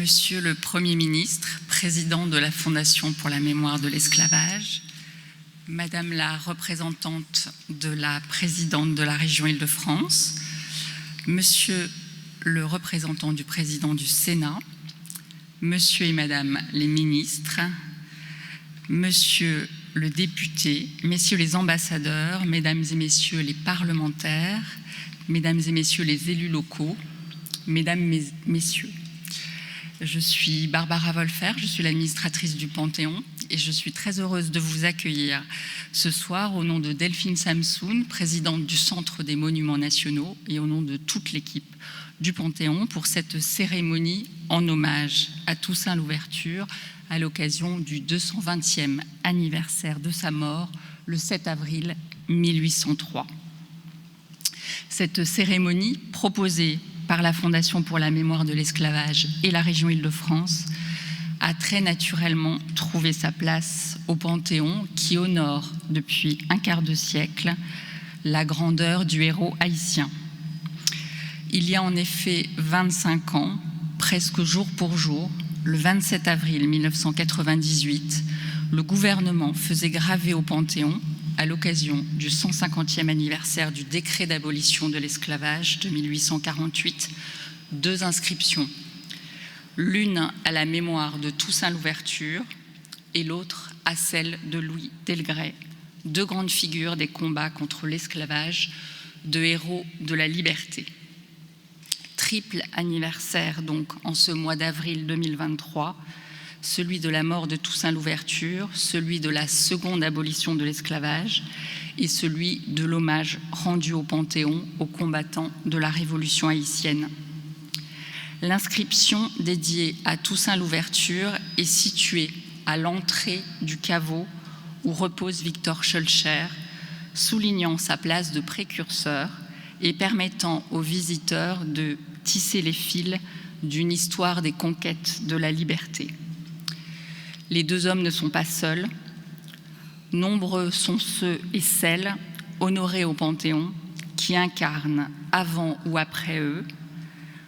Monsieur le Premier ministre, président de la Fondation pour la mémoire de l'esclavage, Madame la représentante de la présidente de la région Île-de-France, Monsieur le représentant du président du Sénat, Monsieur et Madame les ministres, Monsieur le député, Messieurs les ambassadeurs, Mesdames et Messieurs les parlementaires, Mesdames et Messieurs les élus locaux, Mesdames, Messieurs. Je suis Barbara Wolfer, je suis l'administratrice du Panthéon et je suis très heureuse de vous accueillir ce soir au nom de Delphine Samsoun, présidente du Centre des Monuments Nationaux et au nom de toute l'équipe du Panthéon pour cette cérémonie en hommage à Toussaint Louverture à l'occasion du 220e anniversaire de sa mort le 7 avril 1803. Cette cérémonie proposée par la Fondation pour la mémoire de l'esclavage et la région Île-de-France a très naturellement trouvé sa place au Panthéon qui honore depuis un quart de siècle la grandeur du héros haïtien. Il y a en effet 25 ans, presque jour pour jour, le 27 avril 1998, le gouvernement faisait graver au Panthéon, à l'occasion du 150e anniversaire du décret d'abolition de l'esclavage de 1848, 2 inscriptions, l'une à la mémoire de Toussaint Louverture et l'autre à celle de Louis Delgray, 2 grandes figures des combats contre l'esclavage, 2 héros de la liberté. Triple anniversaire donc en ce mois d'avril 2023, celui de la mort de Toussaint Louverture, celui de la seconde abolition de l'esclavage et celui de l'hommage rendu au Panthéon aux combattants de la Révolution haïtienne. L'inscription dédiée à Toussaint Louverture est située à l'entrée du caveau où repose Victor Schœlcher, soulignant sa place de précurseur et permettant aux visiteurs de tisser les fils d'une histoire des conquêtes de la liberté. Les 2 hommes ne sont pas seuls. Nombreux sont ceux et celles honorés au Panthéon qui incarnent, avant ou après eux,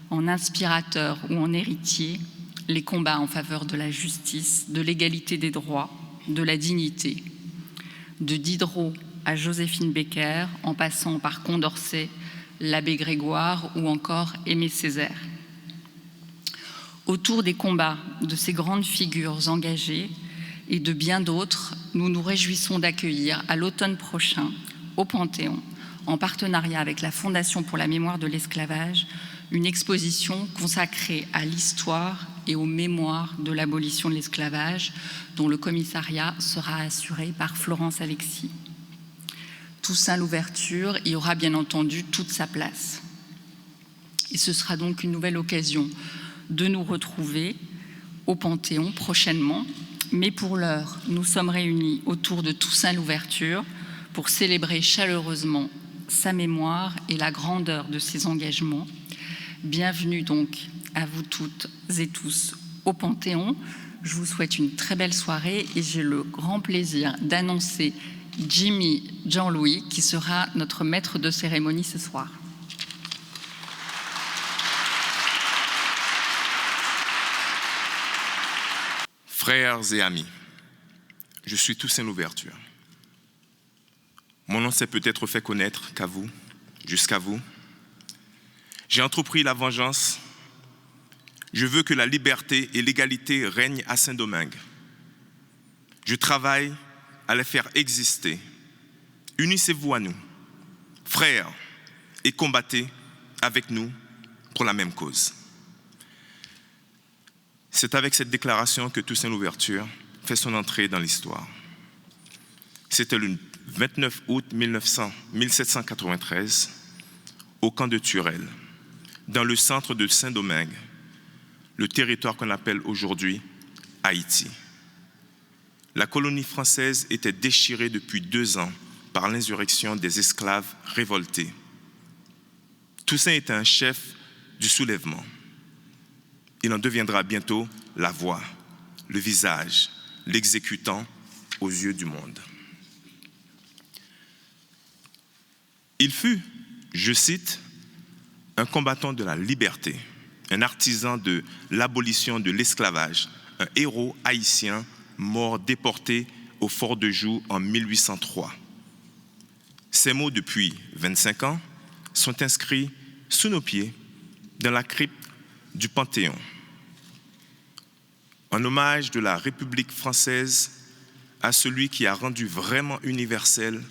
en inspirateur ou en héritier, les combats en faveur de la justice, de l'égalité des droits, de la dignité. De Diderot à Joséphine Baker, en passant par Condorcet, l'abbé Grégoire ou encore Aimé Césaire. Autour des combats de ces grandes figures engagées et de bien d'autres, nous nous réjouissons d'accueillir à l'automne prochain, au Panthéon, en partenariat avec la Fondation pour la mémoire de l'esclavage, une exposition consacrée à l'histoire et aux mémoires de l'abolition de l'esclavage, dont le commissariat sera assuré par Florence Alexis. Toussaint Louverture y aura bien entendu toute sa place. Et ce sera donc une nouvelle occasion de nous retrouver au Panthéon prochainement. Mais pour l'heure, nous sommes réunis autour de Toussaint Louverture pour célébrer chaleureusement sa mémoire et la grandeur de ses engagements. Bienvenue donc à vous toutes et tous au Panthéon. Je vous souhaite une très belle soirée et j'ai le grand plaisir d'annoncer Jimmy Jean-Louis qui sera notre maître de cérémonie ce soir. Frères et amis, je suis Toussaint Louverture. Mon nom s'est peut-être fait connaître qu'à vous, jusqu'à vous. J'ai entrepris la vengeance. Je veux que la liberté et l'égalité règnent à Saint-Domingue. Je travaille à les faire exister. Unissez-vous à nous, frères, et combattez avec nous pour la même cause. C'est avec cette déclaration que Toussaint Louverture fait son entrée dans l'histoire. C'était le 29 août 1793, au camp de Turel, dans le centre de Saint-Domingue, le territoire qu'on appelle aujourd'hui Haïti. La colonie française était déchirée depuis 2 ans par l'insurrection des esclaves révoltés. Toussaint était un chef du soulèvement. Il en deviendra bientôt la voix, le visage, l'exécutant aux yeux du monde. Il fut, je cite, un combattant de la liberté, un artisan de l'abolition de l'esclavage, un héros haïtien mort déporté au fort de Joux en 1803. Ces mots, depuis 25 ans, sont inscrits sous nos pieds dans la crypte du Panthéon. En hommage de la République française à celui qui a rendu vraiment universelle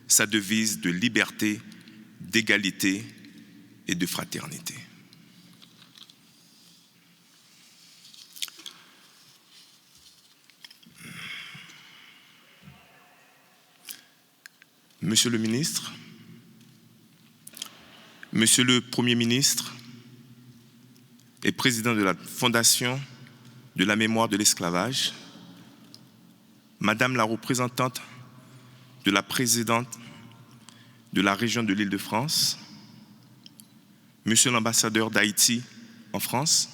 sa devise de liberté, d'égalité et de fraternité. Monsieur le ministre, Monsieur le Premier ministre et président de la Fondation de la mémoire de l'esclavage, Madame la représentante de la présidente de la région de l'Île-de-France, Monsieur l'ambassadeur d'Haïti en France,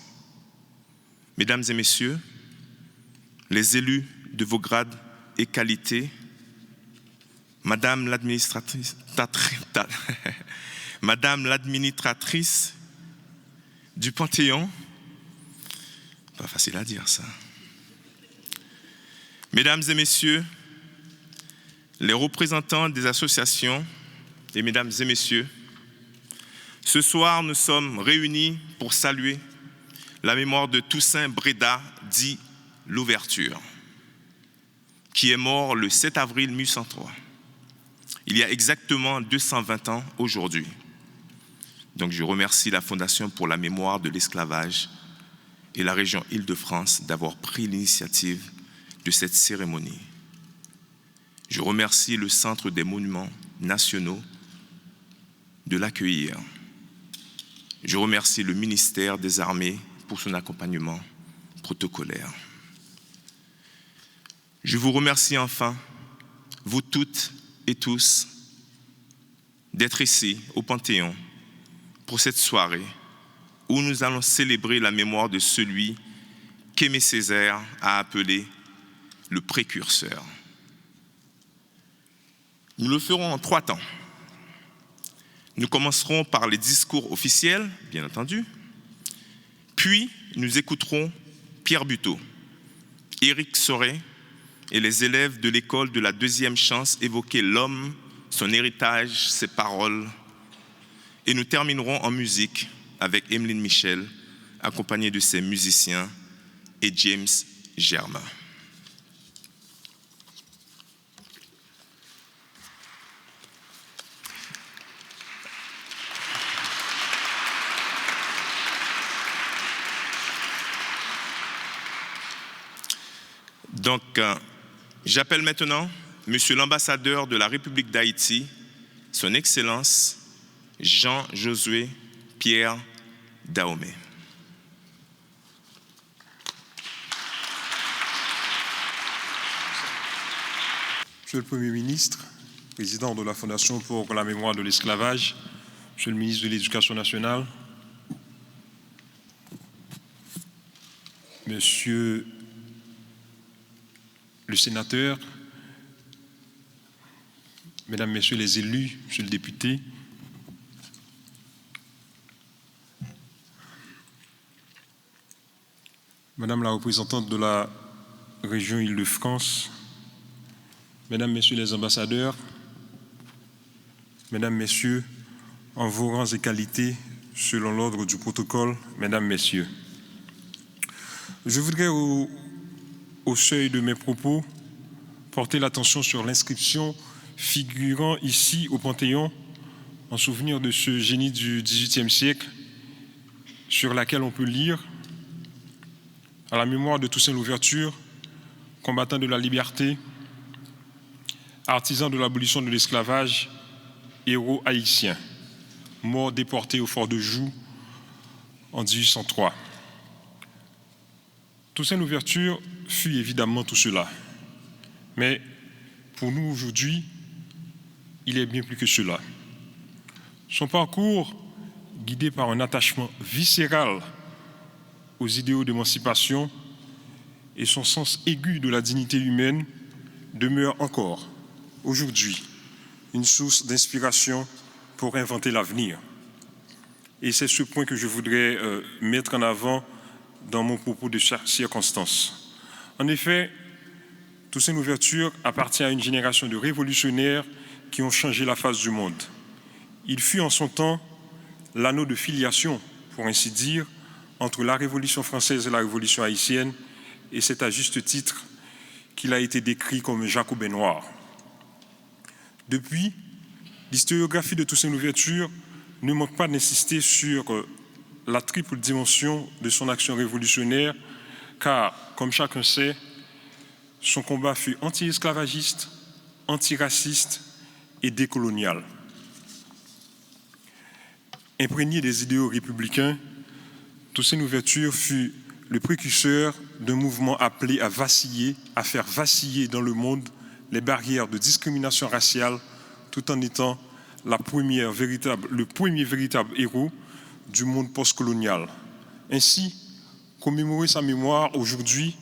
Mesdames et Messieurs, les élus de vos grades et qualités, Madame l'administratrice du Panthéon, pas facile à dire ça, Mesdames et Messieurs, les représentants des associations, et Mesdames et Messieurs, ce soir nous sommes réunis pour saluer la mémoire de Toussaint Bréda, dit l'Ouverture, qui est mort le 7 avril 1803, il y a exactement 220 ans aujourd'hui. Donc je remercie la Fondation pour la mémoire de l'esclavage et la région Île-de-France d'avoir pris l'initiative de cette cérémonie. Je remercie le Centre des monuments nationaux de l'accueillir. Je remercie le ministère des Armées pour son accompagnement protocolaire. Je vous remercie enfin, vous toutes et tous, d'être ici au Panthéon pour cette soirée où nous allons célébrer la mémoire de celui qu'Aimé Césaire a appelé le précurseur. Nous le ferons en 3 temps. Nous commencerons par les discours officiels, bien entendu, puis nous écouterons Pierre Buteau, Éric Sorey et les élèves de l'école de la deuxième chance évoquer l'homme, son héritage, ses paroles. Et nous terminerons en musique avec Emeline Michel, accompagnée de ses musiciens, et James Germain. Donc, j'appelle maintenant Monsieur l'ambassadeur de la République d'Haïti, Son Excellence Jean-Josué Pierre Dahomey. Monsieur le Premier ministre, président de la Fondation pour la mémoire de l'esclavage, Monsieur le ministre de l'Éducation nationale, Monsieur le sénateur, Mesdames, Messieurs les élus, Monsieur le député, Madame la représentante de la région Île-de-France, Mesdames, Messieurs les ambassadeurs, Mesdames, Messieurs, en vos rangs et qualités, selon l'ordre du protocole, Mesdames, Messieurs, je voudrais au seuil de mes propos porter l'attention sur l'inscription figurant ici au Panthéon en souvenir de ce génie du XVIIIe siècle sur laquelle on peut lire « À la mémoire de Toussaint Louverture, combattant de la liberté, artisan de l'abolition de l'esclavage, héros haïtien, mort déporté au fort de Joux en 1803. » Toussaint Louverture fut évidemment tout cela. Mais pour nous aujourd'hui, il est bien plus que cela. Son parcours, guidé par un attachement viscéral aux idéaux d'émancipation et son sens aigu de la dignité humaine, demeure encore aujourd'hui une source d'inspiration pour inventer l'avenir. Et c'est ce point que je voudrais mettre en avant dans mon propos de circonstance. En effet, Toussaint Louverture appartient à une génération de révolutionnaires qui ont changé la face du monde. Il fut en son temps l'anneau de filiation, pour ainsi dire, entre la Révolution française et la Révolution haïtienne, et c'est à juste titre qu'il a été décrit comme un jacobin noir. Depuis, l'historiographie de Toussaint Louverture ne manque pas d'insister sur la triple dimension de son action révolutionnaire, car, comme chacun sait, son combat fut anti-esclavagiste, antiraciste et décolonial. Imprégné des idéaux républicains, Toussaint Louverture fut le précurseur d'un mouvement appelé à faire vaciller dans le monde les barrières de discrimination raciale, tout en étant le premier véritable héros du monde postcolonial. Ainsi, commémorer sa mémoire aujourd'hui,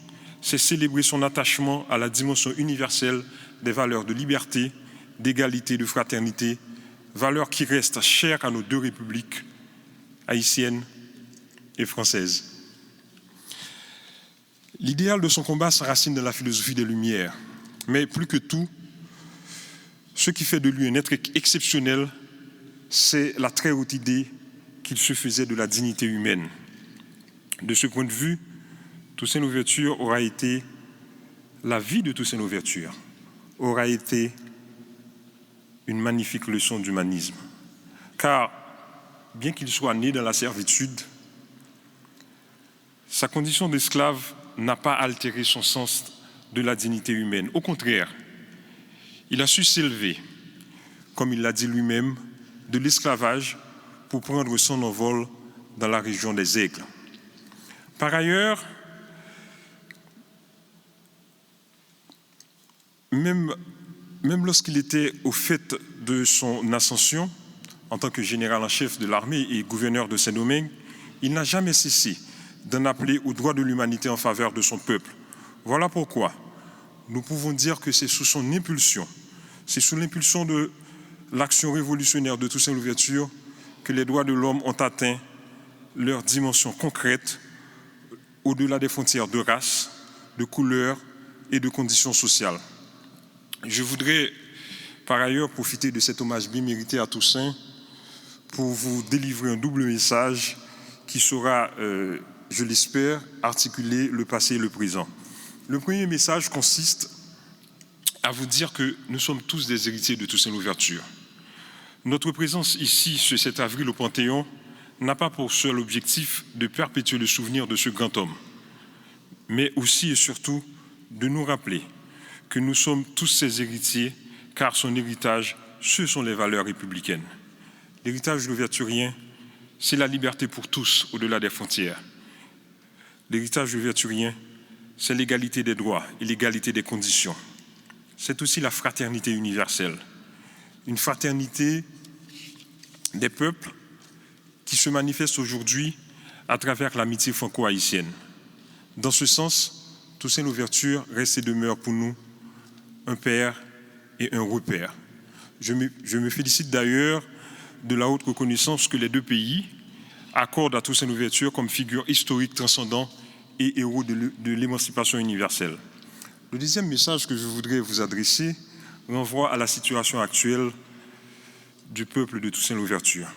c'est célébrer son attachement à la dimension universelle des valeurs de liberté, d'égalité, de fraternité, valeurs qui restent chères à nos deux républiques, haïtienne et française. L'idéal de son combat s'enracine dans la philosophie des Lumières, mais plus que tout, ce qui fait de lui un être exceptionnel, c'est la très haute idée qu'il se faisait de la dignité humaine. De ce point de vue, Toussaint Louverture aura été, la vie de Toussaint Louverture aura été une magnifique leçon d'humanisme. Car, bien qu'il soit né dans la servitude, sa condition d'esclave n'a pas altéré son sens de la dignité humaine. Au contraire, il a su s'élever, comme il l'a dit lui-même, de l'esclavage pour prendre son envol dans la région des Aigles. Par ailleurs, même lorsqu'il était au fait de son ascension, en tant que général en chef de l'armée et gouverneur de Saint-Domingue, il n'a jamais cessé d'en appeler aux droits de l'humanité en faveur de son peuple. Voilà pourquoi nous pouvons dire que c'est sous son impulsion, c'est sous l'impulsion de l'action révolutionnaire de Toussaint Louverture que les droits de l'homme ont atteint leur dimension concrète au-delà des frontières de race, de couleur et de conditions sociales. Je voudrais par ailleurs profiter de cet hommage bien mérité à Toussaint pour vous délivrer un double message qui saura, je l'espère, articuler le passé et le présent. Le premier message consiste à vous dire que nous sommes tous des héritiers de Toussaint Louverture. Notre présence ici, ce 7 avril, au Panthéon, n'a pas pour seul objectif de perpétuer le souvenir de ce grand homme, mais aussi et surtout de nous rappeler que nous sommes tous ses héritiers, car son héritage, ce sont les valeurs républicaines. L'héritage louverturien, c'est la liberté pour tous au-delà des frontières. L'héritage louverturien, c'est l'égalité des droits et l'égalité des conditions. C'est aussi la fraternité universelle, une fraternité des peuples qui se manifeste aujourd'hui à travers l'amitié franco-haïtienne. Dans ce sens, Toussaint Louverture reste et demeure pour nous un père et un repère. Je me félicite d'ailleurs de la haute reconnaissance que les deux pays accordent à Toussaint Louverture comme figure historique transcendante et héros de l'émancipation universelle. Le deuxième message que je voudrais vous adresser renvoie à la situation actuelle du peuple de Toussaint Louverture,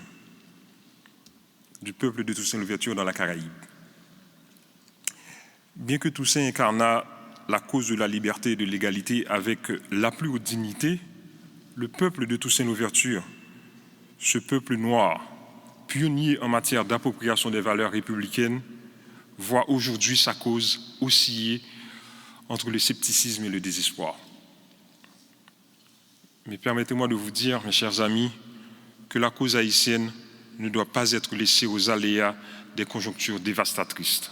dans la Caraïbe. Bien que Toussaint incarna la cause de la liberté et de l'égalité avec la plus haute dignité, le peuple de Toussaint Louverture, ce peuple noir, pionnier en matière d'appropriation des valeurs républicaines, voit aujourd'hui sa cause osciller entre le scepticisme et le désespoir. Mais permettez-moi de vous dire, mes chers amis, que la cause haïtienne ne doit pas être laissée aux aléas des conjonctures dévastatrices.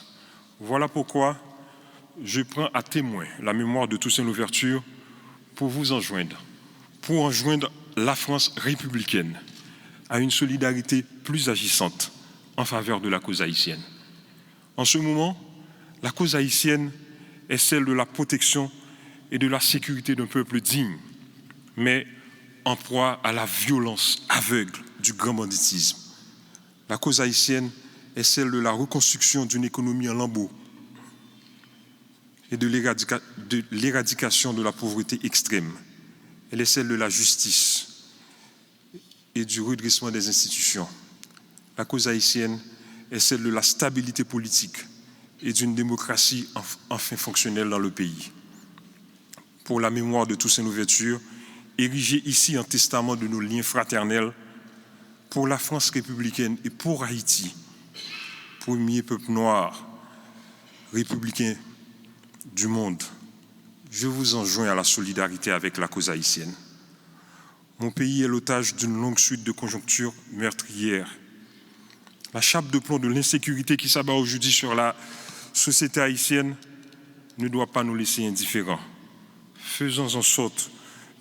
Voilà pourquoi je prends à témoin la mémoire de Toussaint Louverture pour vous enjoindre, la France républicaine à une solidarité plus agissante en faveur de la cause haïtienne. En ce moment, la cause haïtienne est celle de la protection et de la sécurité d'un peuple digne, mais en proie à la violence aveugle du grand banditisme. La cause haïtienne est celle de la reconstruction d'une économie en lambeaux et de l'éradication de la pauvreté extrême. Elle est celle de la justice et du redressement des institutions. La cause haïtienne est celle de la stabilité politique et d'une démocratie enfin fonctionnelle dans le pays. Pour la mémoire de Toussaint Louverture, érigée ici en testament de nos liens fraternels, pour la France républicaine et pour Haïti, premier peuple noir républicain du monde, je vous enjoins à la solidarité avec la cause haïtienne. Mon pays est l'otage d'une longue suite de conjonctures meurtrières. La chape de plomb de l'insécurité qui s'abat aujourd'hui sur la société haïtienne ne doit pas nous laisser indifférents. Faisons en sorte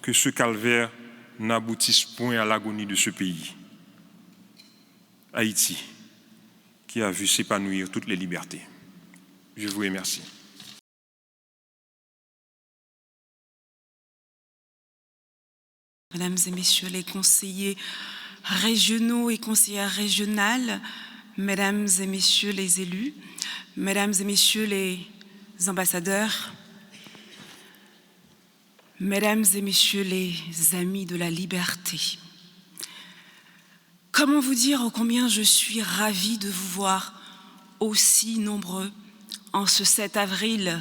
que ce calvaire n'aboutisse point à l'agonie de ce pays. Haïti, qui a vu s'épanouir toutes les libertés. Je vous remercie. Mesdames et Messieurs les conseillers régionaux et conseillères régionales, Mesdames et Messieurs les élus, Mesdames et Messieurs les ambassadeurs, Mesdames et Messieurs les amis de la liberté. Comment vous dire ô combien je suis ravie de vous voir aussi nombreux en ce 7 avril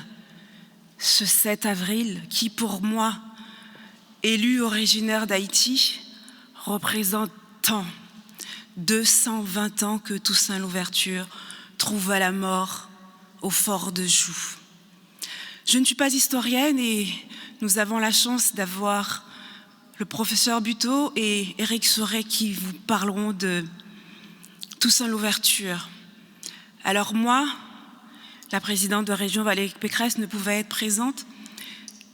qui pour moi, élu originaire d'Haïti, représente tant, 220 ans que Toussaint Louverture trouva la mort au fort de Joux. Je ne suis pas historienne et nous avons la chance d'avoir le professeur Buteau et Éric Sauret qui vous parleront de Toussaint Louverture. Alors moi, la présidente de région Valérie Pécresse ne pouvait être présente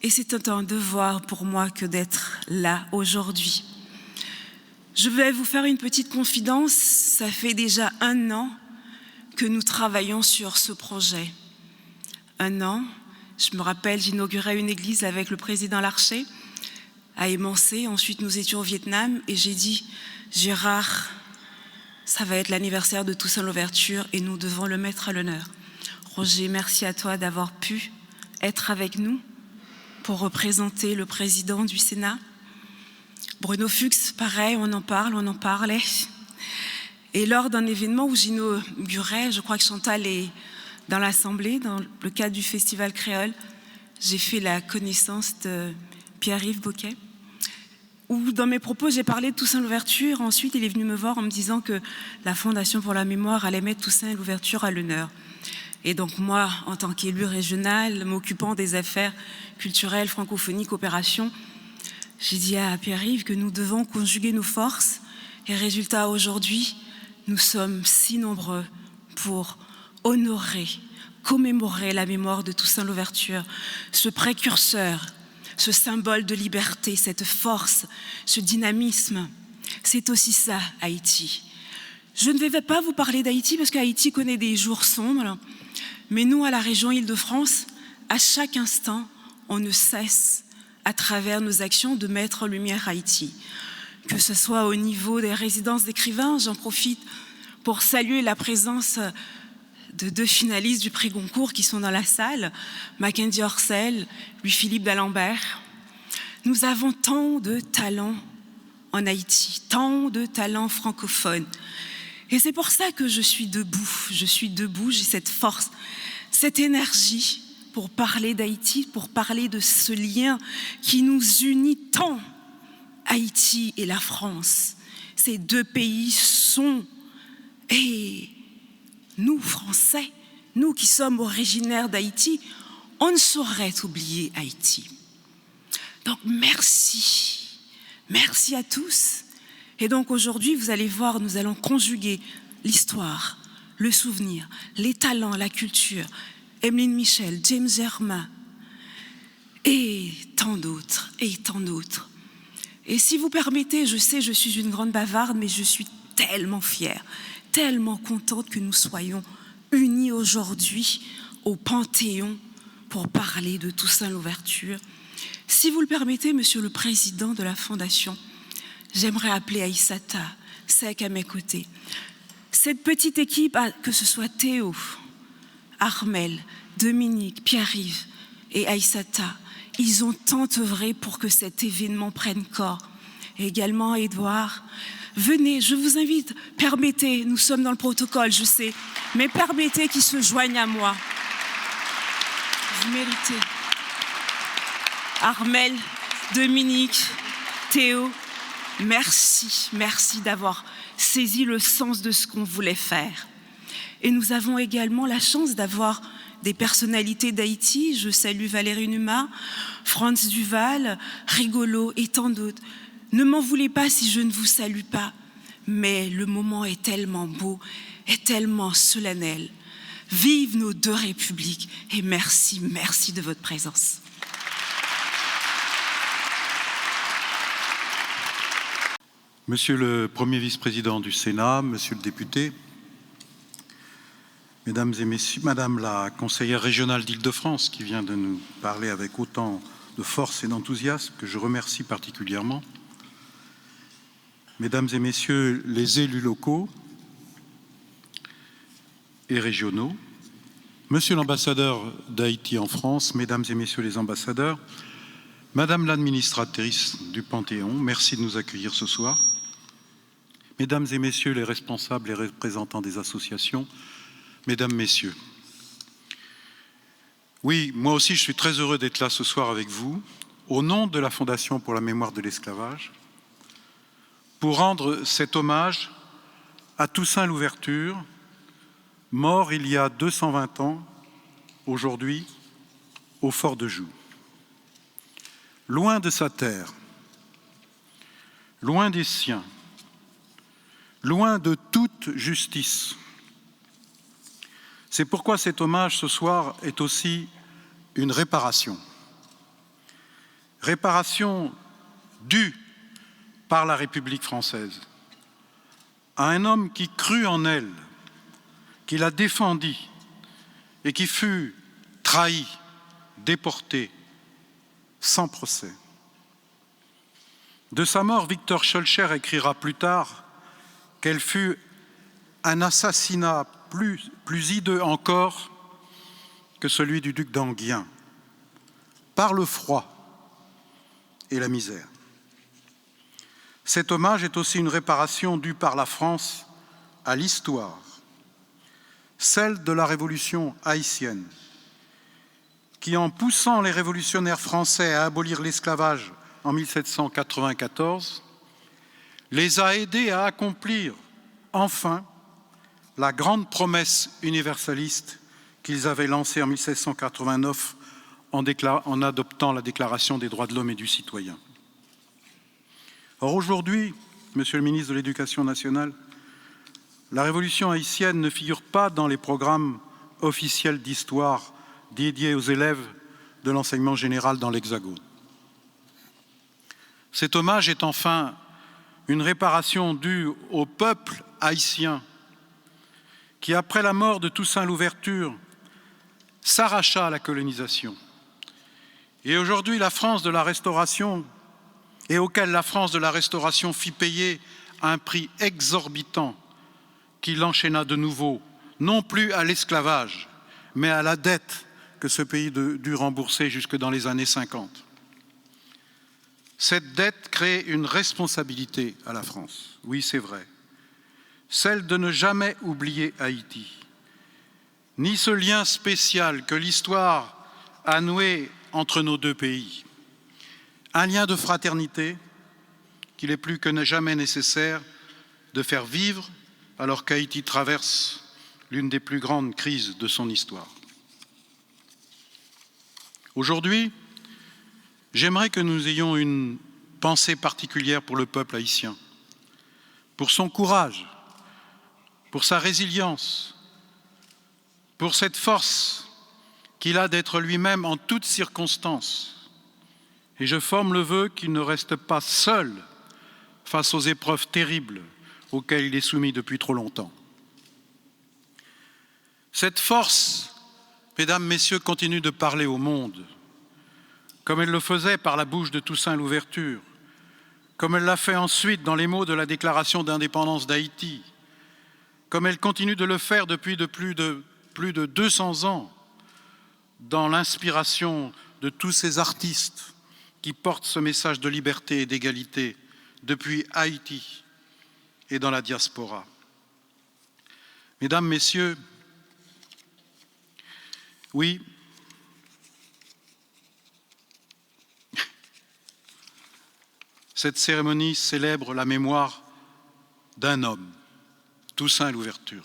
et c'est un devoir pour moi que d'être là aujourd'hui. Je vais vous faire une petite confidence, ça fait déjà 1 an que nous travaillons sur ce projet. 1 an, je me rappelle, j'inaugurais une église avec le président Larcher à Émancé, ensuite nous étions au Vietnam et j'ai dit « Gérard, ça va être l'anniversaire de Toussaint Louverture et nous devons le mettre à l'honneur. » Roger, merci à toi d'avoir pu être avec nous pour représenter le président du Sénat. Bruno Fuchs, pareil, on en parlait. Et lors d'un événement où j'inaugurais, je crois que Chantal est dans l'Assemblée, dans le cadre du Festival Créole, j'ai fait la connaissance de Pierre-Yves Boquet, où dans mes propos, j'ai parlé de Toussaint Louverture. Ensuite, il est venu me voir en me disant que la Fondation pour la mémoire allait mettre Toussaint Louverture à l'honneur. Et donc moi, en tant qu'élu régional, m'occupant des affaires culturelles, francophonie, coopération, j'ai dit à Pierre-Yves que nous devons conjuguer nos forces. Et résultat, aujourd'hui, nous sommes si nombreux pour honorer, commémorer la mémoire de Toussaint Louverture, ce précurseur, ce symbole de liberté, cette force, ce dynamisme. C'est aussi ça, Haïti. Je ne vais pas vous parler d'Haïti parce qu'Haïti connaît des jours sombres, mais nous, à la région Île-de-France, à chaque instant, on ne cesse, à travers nos actions, de mettre en lumière Haïti. Que ce soit au niveau des résidences d'écrivains, j'en profite pour saluer la présence de 2 finalistes du prix Goncourt qui sont dans la salle, Mackenzie Orsel, Louis-Philippe d'Alembert. Nous avons tant de talents en Haïti, tant de talents francophones. Et c'est pour ça que je suis debout, j'ai cette force, cette énergie pour parler d'Haïti, pour parler de ce lien qui nous unit tant, Haïti et la France. Ces 2 pays sont, et nous, Français, nous qui sommes originaires d'Haïti, on ne saurait oublier Haïti. Donc merci à tous. Et donc aujourd'hui, vous allez voir, nous allons conjuguer l'histoire, le souvenir, les talents, la culture, Emeline Michel, James Germain, et tant d'autres, et tant d'autres. Et si vous permettez, je sais, je suis une grande bavarde, mais je suis tellement fière, tellement contente que nous soyons unis aujourd'hui au Panthéon pour parler de Toussaint Louverture. Si vous le permettez, Monsieur le Président de la Fondation, j'aimerais appeler Aïssata Seck à mes côtés. Cette petite équipe, que ce soit Théo, Armel, Dominique, Pierre-Yves et Aïssata, ils ont tant œuvré pour que cet événement prenne corps. Et également Édouard, venez, je vous invite, permettez, nous sommes dans le protocole, je sais, mais permettez qu'ils se joignent à moi. Vous méritez. Armel, Dominique, Théo, merci d'avoir saisi le sens de ce qu'on voulait faire. Et nous avons également la chance d'avoir des personnalités d'Haïti. Je salue Valérie Numa, Franz Duval, Rigolo et tant d'autres. Ne m'en voulez pas si je ne vous salue pas, mais le moment est tellement beau, est tellement solennel. Vive nos 2 républiques et merci de votre présence. Monsieur le Premier vice-président du Sénat, Monsieur le député, Mesdames et Messieurs, Madame la conseillère régionale d'Île-de-France qui vient de nous parler avec autant de force et d'enthousiasme, que je remercie particulièrement, Mesdames et Messieurs les élus locaux et régionaux, Monsieur l'ambassadeur d'Haïti en France, Mesdames et Messieurs les ambassadeurs, Madame l'administratrice du Panthéon, merci de nous accueillir ce soir. Mesdames et Messieurs les responsables et représentants des associations, Mesdames, Messieurs. Oui, moi aussi je suis très heureux d'être là ce soir avec vous, au nom de la Fondation pour la mémoire de l'esclavage, pour rendre cet hommage à Toussaint Louverture, mort il y a 220 ans, aujourd'hui, au fort de Joux. Loin de sa terre, loin des siens, loin de toute justice. C'est pourquoi cet hommage ce soir est aussi une réparation. Réparation due par la République française à un homme qui crut en elle, qui la défendit et qui fut trahi, déporté, sans procès. De sa mort, Victor Schœlcher écrira plus tard qu'elle fut un assassinat plus hideux encore que celui du duc d'Enghien, par le froid et la misère. Cet hommage est aussi une réparation due par la France à l'histoire, celle de la révolution haïtienne, qui, en poussant les révolutionnaires français à abolir l'esclavage en 1794, les a aidés à accomplir enfin la grande promesse universaliste qu'ils avaient lancée en 1789 en adoptant la Déclaration des droits de l'homme et du citoyen. Or aujourd'hui, Monsieur le ministre de l'Éducation nationale, la révolution haïtienne ne figure pas dans les programmes officiels d'histoire dédiés aux élèves de l'enseignement général dans l'Hexagone. Cet hommage est enfin une réparation due au peuple haïtien qui, après la mort de Toussaint Louverture, s'arracha à la colonisation. Et aujourd'hui, la France de la Restauration, et auquel la France de la Restauration fit payer un prix exorbitant qui l'enchaîna de nouveau, non plus à l'esclavage, mais à la dette que ce pays dut rembourser jusque dans les années 50. Cette dette crée une responsabilité à la France, oui c'est vrai, celle de ne jamais oublier Haïti, ni ce lien spécial que l'histoire a noué entre nos deux pays, un lien de fraternité qu'il est plus que jamais nécessaire de faire vivre alors qu'Haïti traverse l'une des plus grandes crises de son histoire. Aujourd'hui, j'aimerais que nous ayons une pensée particulière pour le peuple haïtien, pour son courage, pour sa résilience, pour cette force qu'il a d'être lui-même en toutes circonstances. Et je forme le vœu qu'il ne reste pas seul face aux épreuves terribles auxquelles il est soumis depuis trop longtemps. Cette force, Mesdames, Messieurs, continue de parler au monde, comme elle le faisait par la bouche de Toussaint Louverture, comme elle l'a fait ensuite dans les mots de la Déclaration d'indépendance d'Haïti, comme elle continue de le faire depuis plus de 200 ans, dans l'inspiration de tous ces artistes qui portent ce message de liberté et d'égalité depuis Haïti et dans la diaspora. Mesdames, Messieurs, oui, cette cérémonie célèbre la mémoire d'un homme, Toussaint Louverture.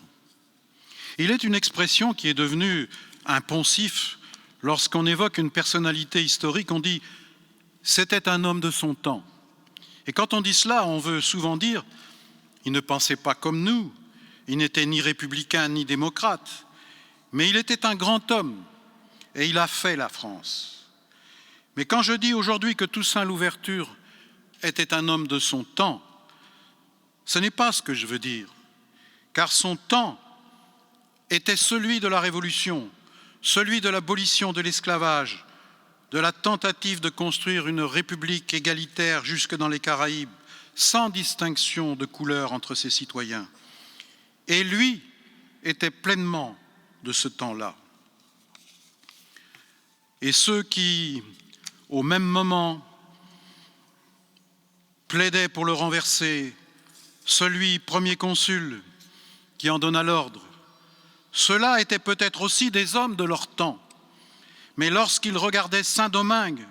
Il est une expression qui est devenue un poncif lorsqu'on évoque une personnalité historique, on dit « c'était un homme de son temps ». Et quand on dit cela, on veut souvent dire « il ne pensait pas comme nous, il n'était ni républicain ni démocrate, mais il était un grand homme et il a fait la France ». Mais quand je dis aujourd'hui que Toussaint Louverture était un homme de son temps, ce n'est pas ce que je veux dire, car son temps était celui de la Révolution, celui de l'abolition de l'esclavage, de la tentative de construire une république égalitaire jusque dans les Caraïbes, sans distinction de couleur entre ses citoyens. Et lui était pleinement de ce temps-là. Et ceux qui, au même moment, plaidaient pour le renverser, celui premier consul qui en donna l'ordre, ceux-là étaient peut-être aussi des hommes de leur temps. Mais lorsqu'ils regardaient Saint-Domingue,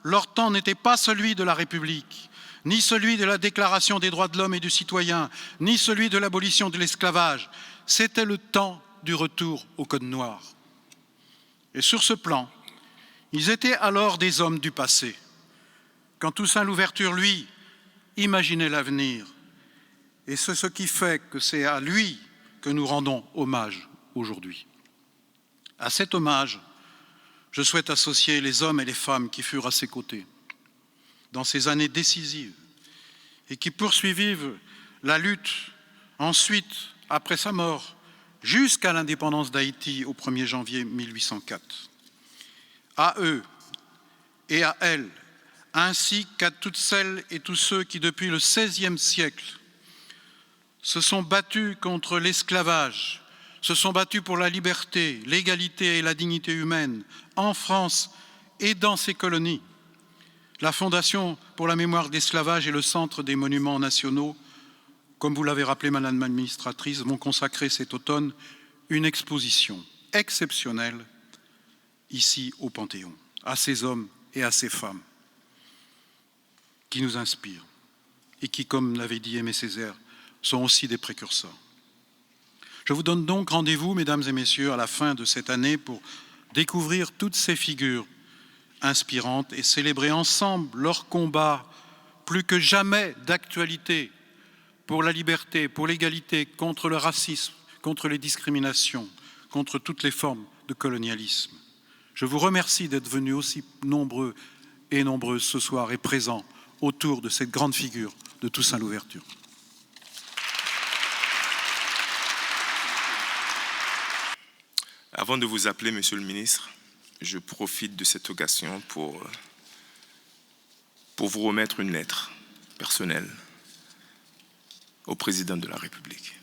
leur temps n'était pas celui de la République, ni celui de la Déclaration des droits de l'homme et du citoyen, ni celui de l'abolition de l'esclavage. C'était le temps du retour au Code noir. Et sur ce plan, ils étaient alors des hommes du passé, quand Toussaint Louverture, lui, imaginait l'avenir. Et c'est ce qui fait que c'est à lui que nous rendons hommage aujourd'hui. À cet hommage, je souhaite associer les hommes et les femmes qui furent à ses côtés dans ces années décisives et qui poursuivirent la lutte ensuite, après sa mort, jusqu'à l'indépendance d'Haïti au 1er janvier 1804. À eux et à elles, ainsi qu'à toutes celles et tous ceux qui, depuis le XVIe siècle, se sont battus contre l'esclavage, se sont battus pour la liberté, l'égalité et la dignité humaine en France et dans ses colonies. La Fondation pour la mémoire de l'esclavage et le Centre des monuments nationaux, comme vous l'avez rappelé, Madame l'administratrice, vont consacrer cet automne une exposition exceptionnelle ici au Panthéon, à ces hommes et à ces femmes qui nous inspirent et qui, comme l'avait dit Aimé Césaire, sont aussi des précurseurs. Je vous donne donc rendez-vous, mesdames et messieurs, à la fin de cette année pour découvrir toutes ces figures inspirantes et célébrer ensemble leur combat plus que jamais d'actualité pour la liberté, pour l'égalité, contre le racisme, contre les discriminations, contre toutes les formes de colonialisme. Je vous remercie d'être venus aussi nombreux et nombreuses ce soir et présents autour de cette grande figure de Toussaint Louverture. Avant de vous appeler, Monsieur le ministre, je profite de cette occasion pour vous remettre une lettre personnelle au président de la République.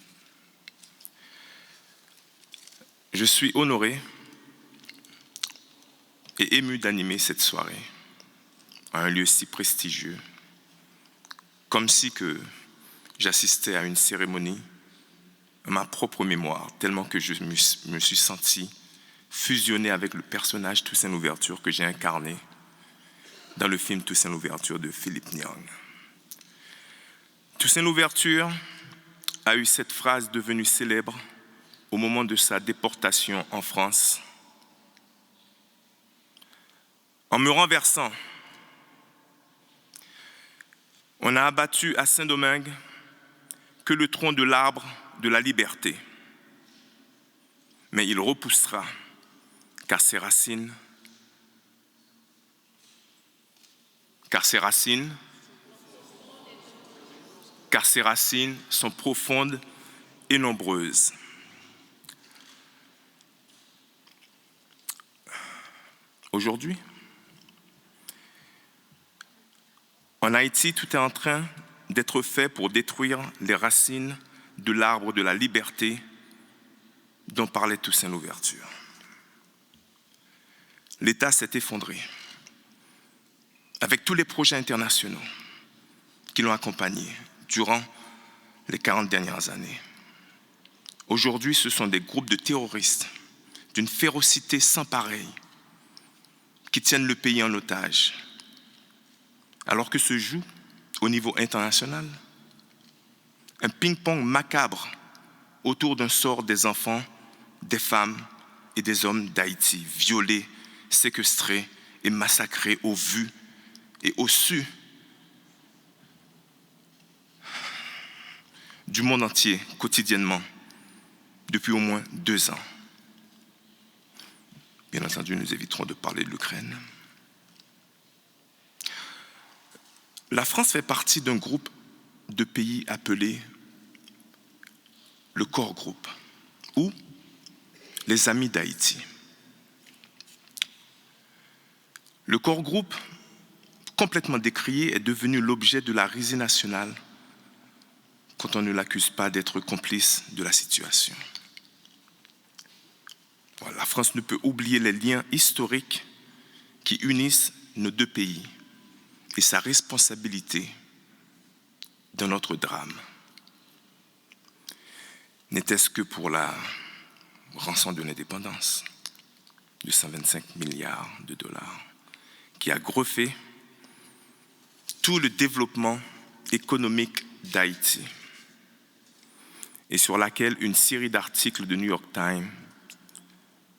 Je suis honoré et ému d'animer cette soirée à un lieu si prestigieux, comme si que j'assistais à une cérémonie à ma propre mémoire, tellement que je me suis senti fusionné avec le personnage Toussaint Louverture que j'ai incarné dans le film Toussaint Louverture de Philippe Niang. Toussaint Louverture a eu cette phrase devenue célèbre au moment de sa déportation en France. En me renversant, on n'a abattu à Saint-Domingue que le tronc de l'arbre de la liberté. Mais il repoussera, car ses racines sont profondes et nombreuses. Aujourd'hui, en Haïti, tout est en train d'être fait pour détruire les racines de l'arbre de la liberté dont parlait Toussaint Louverture. L'État s'est effondré avec tous les projets internationaux qui l'ont accompagné durant les 40 dernières années. Aujourd'hui, ce sont des groupes de terroristes d'une férocité sans pareille qui tiennent le pays en otage, alors que se joue au niveau international un ping-pong macabre autour d'un sort des enfants, des femmes et des hommes d'Haïti, violés, séquestrés et massacrés au vu et au su du monde entier, quotidiennement, depuis au moins 2 ans. Bien entendu, nous éviterons de parler de l'Ukraine. La France fait partie d'un groupe de pays appelé le Core Group, ou les Amis d'Haïti. Le Core Group, complètement décrié, est devenu l'objet de la risée nationale quand on ne l'accuse pas d'être complice de la situation. La France ne peut oublier les liens historiques qui unissent nos deux pays et sa responsabilité dans notre drame. N'était-ce que pour la rançon de l'indépendance de 125 milliards de dollars qui a greffé tout le développement économique d'Haïti et sur laquelle une série d'articles de New York Times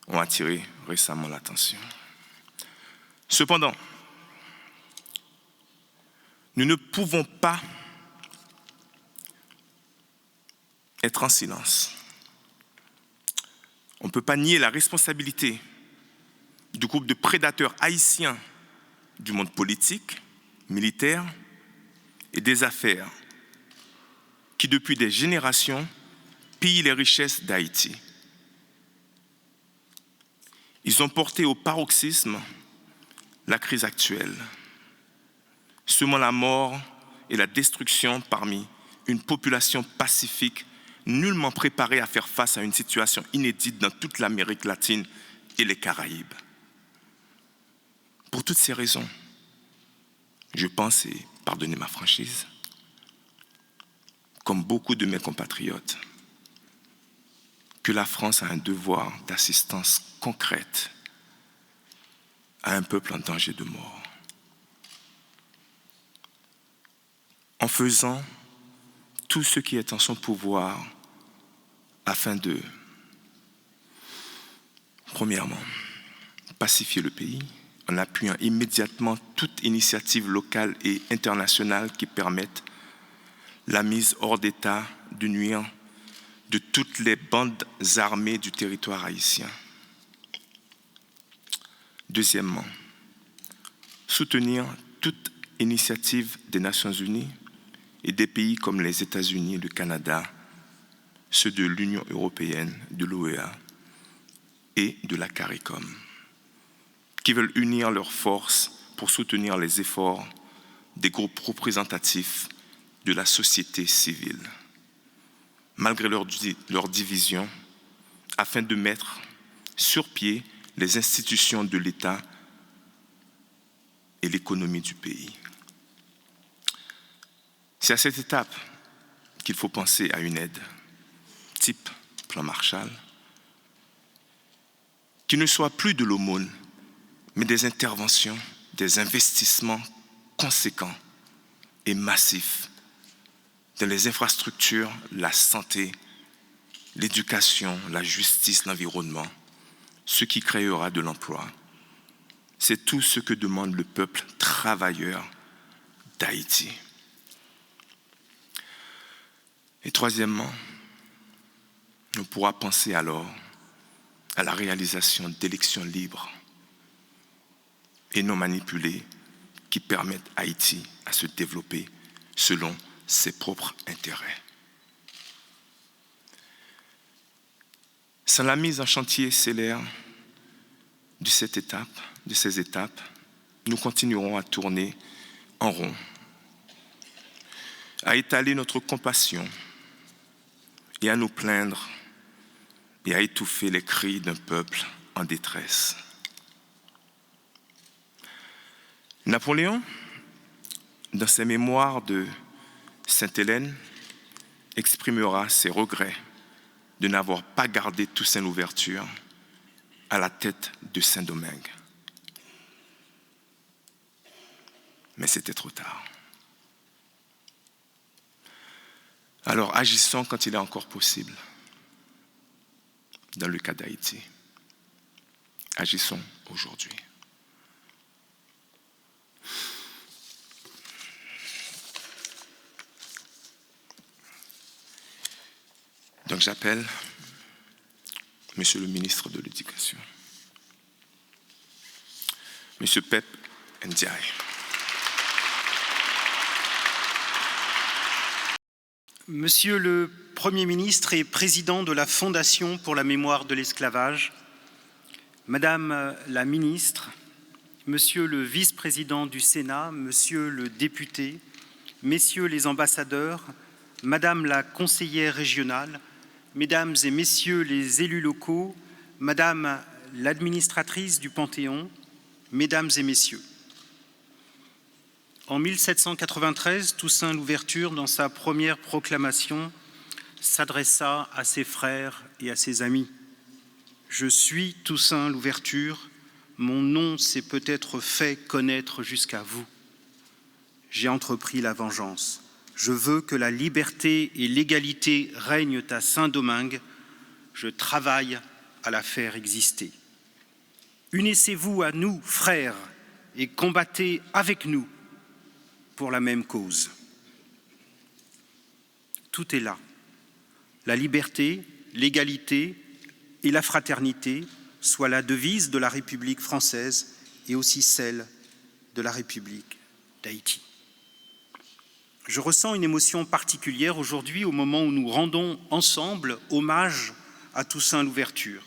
ont attiré récemment l'attention. Cependant, nous ne pouvons pas être en silence. On ne peut pas nier la responsabilité du groupe de prédateurs haïtiens du monde politique, militaire et des affaires qui, depuis des générations, pillent les richesses d'Haïti. Ils ont porté au paroxysme la crise actuelle, semant la mort et la destruction parmi une population pacifique nullement préparée à faire face à une situation inédite dans toute l'Amérique latine et les Caraïbes. Pour toutes ces raisons, je pense, et pardonnez ma franchise, comme beaucoup de mes compatriotes, que la France a un devoir d'assistance concrète à un peuple en danger de mort. En faisant tout ce qui est en son pouvoir afin de, premièrement, pacifier le pays, en appuyant immédiatement toute initiative locale et internationale qui permette la mise hors d'état de nuire de toutes les bandes armées du territoire haïtien. Deuxièmement, soutenir toute initiative des Nations Unies et des pays comme les États-Unis, le Canada, ceux de l'Union européenne, de l'OEA et de la CARICOM, qui veulent unir leurs forces pour soutenir les efforts des groupes représentatifs de la société civile, malgré leur division, afin de mettre sur pied les institutions de l'État et l'économie du pays. C'est à cette étape qu'il faut penser à une aide, type plan Marshall, qui ne soit plus de l'aumône, mais des interventions, des investissements conséquents et massifs dans les infrastructures, la santé, l'éducation, la justice, l'environnement, ce qui créera de l'emploi. C'est tout ce que demande le peuple travailleur d'Haïti. Et troisièmement, on pourra penser alors à la réalisation d'élections libres et non manipulées qui permettent à Haïti à se développer selon ses propres intérêts. Sans la mise en chantier célère de ces étapes, nous continuerons à tourner en rond, à étaler notre compassion et à nous plaindre et à étouffer les cris d'un peuple en détresse. Napoléon, dans ses mémoires de Sainte-Hélène, exprimera ses regrets de n'avoir pas gardé Toussaint Louverture à la tête de Saint-Domingue. Mais c'était trop tard. Alors agissons quand il est encore possible. Dans le cas d'Haïti, agissons aujourd'hui. Donc j'appelle Monsieur le ministre de l'Éducation, Monsieur Pep Ndiaye. Monsieur le Premier ministre et président de la Fondation pour la mémoire de l'esclavage, Madame la ministre, Monsieur le vice-président du Sénat, Monsieur le député, Messieurs les ambassadeurs, Madame la conseillère régionale, Mesdames et Messieurs les élus locaux, Madame l'administratrice du Panthéon, Mesdames et Messieurs. En 1793, Toussaint Louverture, dans sa première proclamation, s'adressa à ses frères et à ses amis. « Je suis Toussaint Louverture, mon nom s'est peut-être fait connaître jusqu'à vous. J'ai entrepris la vengeance. Je veux que la liberté et l'égalité règnent à Saint-Domingue. Je travaille à la faire exister. Unissez-vous à nous, frères, et combattez avec nous pour la même cause. » Tout est là. La liberté, l'égalité et la fraternité soient la devise de la République française et aussi celle de la République d'Haïti. Je ressens une émotion particulière aujourd'hui au moment où nous rendons ensemble hommage à Toussaint Louverture,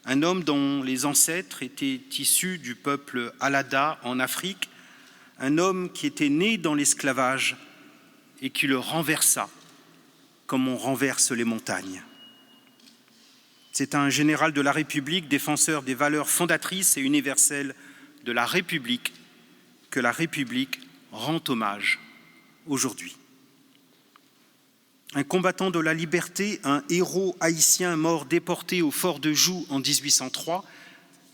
un homme dont les ancêtres étaient issus du peuple Alada en Afrique, un homme qui était né dans l'esclavage et qui le renversa comme on renverse les montagnes. C'est un général de la République, défenseur des valeurs fondatrices et universelles de la République, que la République rend hommage aujourd'hui. Un combattant de la liberté, un héros haïtien mort déporté au fort de Joux en 1803,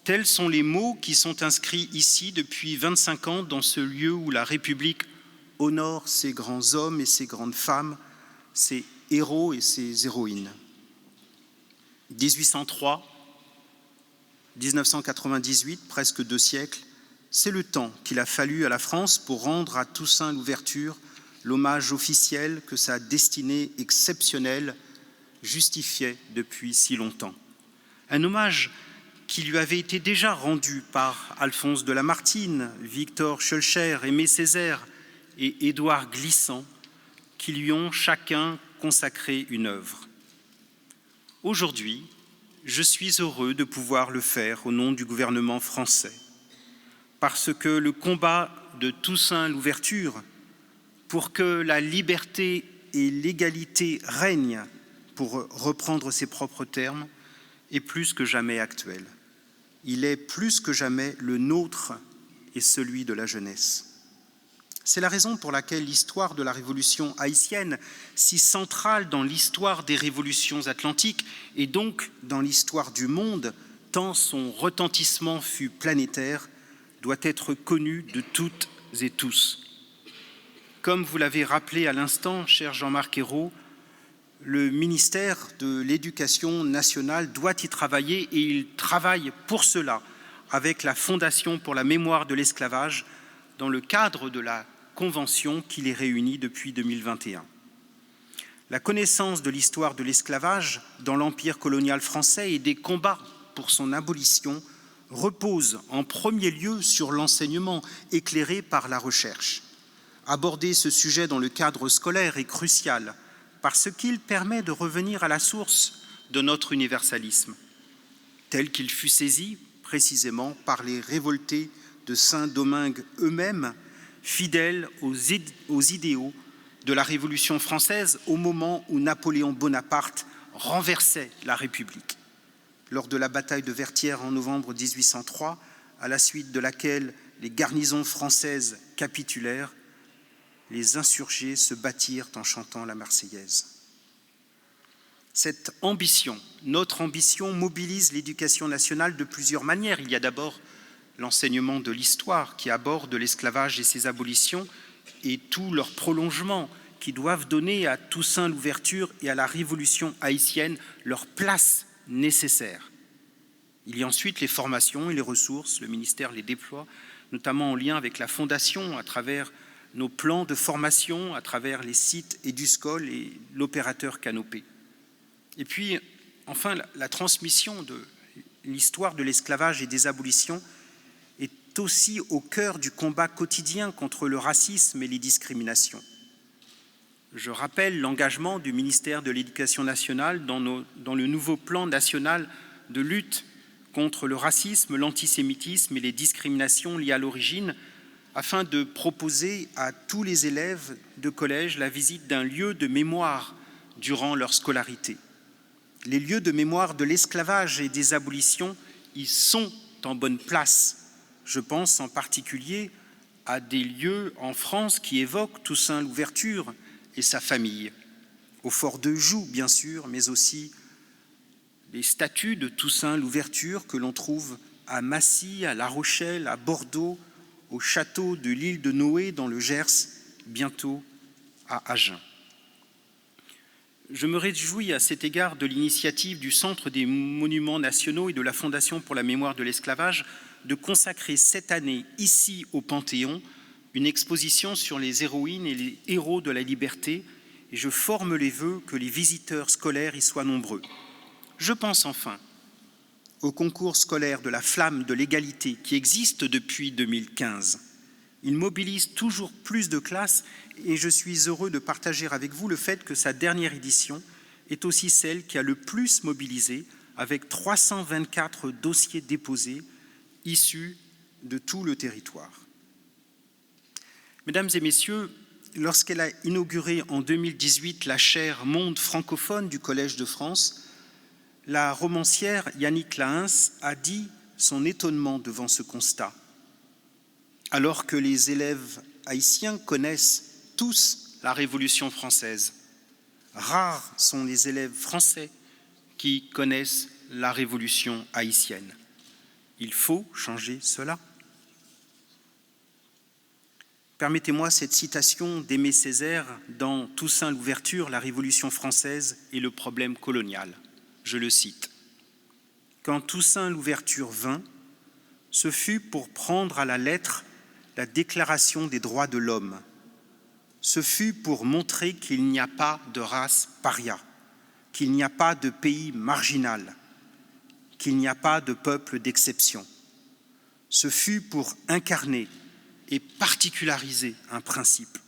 tels sont les mots qui sont inscrits ici depuis 25 ans dans ce lieu où la République honore ses grands hommes et ses grandes femmes, ses héros et ses héroïnes. 1803, 1998, presque 2 siècles, c'est le temps qu'il a fallu à la France pour rendre à Toussaint Louverture l'hommage officiel que sa destinée exceptionnelle justifiait depuis si longtemps. Un hommage qui lui avait été déjà rendu par Alphonse de Lamartine, Victor Schœlcher, Aimé Césaire et Édouard Glissant, qui lui ont chacun consacré une œuvre. Aujourd'hui, je suis heureux de pouvoir le faire au nom du gouvernement français, parce que le combat de Toussaint Louverture pour que la liberté et l'égalité règnent, pour reprendre ses propres termes, est plus que jamais actuel. Il est plus que jamais le nôtre et celui de la jeunesse. C'est la raison pour laquelle l'histoire de la révolution haïtienne, si centrale dans l'histoire des révolutions atlantiques et donc dans l'histoire du monde, tant son retentissement fut planétaire, doit être connue de toutes et tous. Comme vous l'avez rappelé à l'instant, cher Jean-Marc Ayrault, le ministère de l'Éducation nationale doit y travailler et il travaille pour cela avec la Fondation pour la mémoire de l'esclavage dans le cadre de la convention qui les réunit depuis 2021. La connaissance de l'histoire de l'esclavage dans l'empire colonial français et des combats pour son abolition repose en premier lieu sur l'enseignement éclairé par la recherche. Aborder ce sujet dans le cadre scolaire est crucial parce qu'il permet de revenir à la source de notre universalisme, tel qu'il fut saisi précisément par les révoltés de Saint-Domingue eux-mêmes, fidèles aux idéaux de la Révolution française au moment où Napoléon Bonaparte renversait la République. Lors de la bataille de Vertières en novembre 1803, à la suite de laquelle les garnisons françaises capitulèrent, les insurgés se battirent en chantant la Marseillaise. Cette ambition, notre ambition, mobilise l'éducation nationale de plusieurs manières. Il y a d'abord l'enseignement de l'histoire qui aborde l'esclavage et ses abolitions et tout leur prolongement qui doivent donner à Toussaint Louverture et à la Révolution haïtienne leur place nécessaire. Il y a ensuite les formations et les ressources, le ministère les déploie, notamment en lien avec la Fondation à travers nos plans de formation, à travers les sites EduScol et l'opérateur Canopé. Et puis, enfin, la transmission de l'histoire de l'esclavage et des abolitions est aussi au cœur du combat quotidien contre le racisme et les discriminations. Je rappelle l'engagement du ministère de l'Éducation nationale dans le nouveau plan national de lutte contre le racisme, l'antisémitisme et les discriminations liées à l'origine, afin de proposer à tous les élèves de collège la visite d'un lieu de mémoire durant leur scolarité. Les lieux de mémoire de l'esclavage et des abolitions y sont en bonne place. Je pense en particulier à des lieux en France qui évoquent Toussaint Louverture et sa famille. Au fort de Joux, bien sûr, mais aussi les statues de Toussaint Louverture que l'on trouve à Massy, à La Rochelle, à Bordeaux, au château de l'île de Noé dans le Gers, bientôt à Agen. Je me réjouis à cet égard de l'initiative du Centre des Monuments Nationaux et de la Fondation pour la mémoire de l'esclavage de consacrer cette année, ici au Panthéon, une exposition sur les héroïnes et les héros de la liberté, et je forme les vœux que les visiteurs scolaires y soient nombreux. Je pense enfin au concours scolaire de la flamme de l'égalité qui existe depuis 2015. Il mobilise toujours plus de classes et je suis heureux de partager avec vous le fait que sa dernière édition est aussi celle qui a le plus mobilisé, avec 324 dossiers déposés issus de tout le territoire. Mesdames et messieurs, lorsqu'elle a inauguré en 2018 la chaire Monde francophone du Collège de France, la romancière Yannick Lahens a dit son étonnement devant ce constat. Alors que les élèves haïtiens connaissent tous la Révolution française, rares sont les élèves français qui connaissent la Révolution haïtienne. Il faut changer cela. Permettez-moi cette citation d'Aimé Césaire dans Toussaint Louverture, la Révolution française et le problème colonial. Je le cite. « Quand Toussaint Louverture vint, ce fut pour prendre à la lettre la Déclaration des droits de l'homme. Ce fut pour montrer qu'il n'y a pas de race paria, qu'il n'y a pas de pays marginal, qu'il n'y a pas de peuple d'exception. Ce fut pour incarner et particulariser un principe,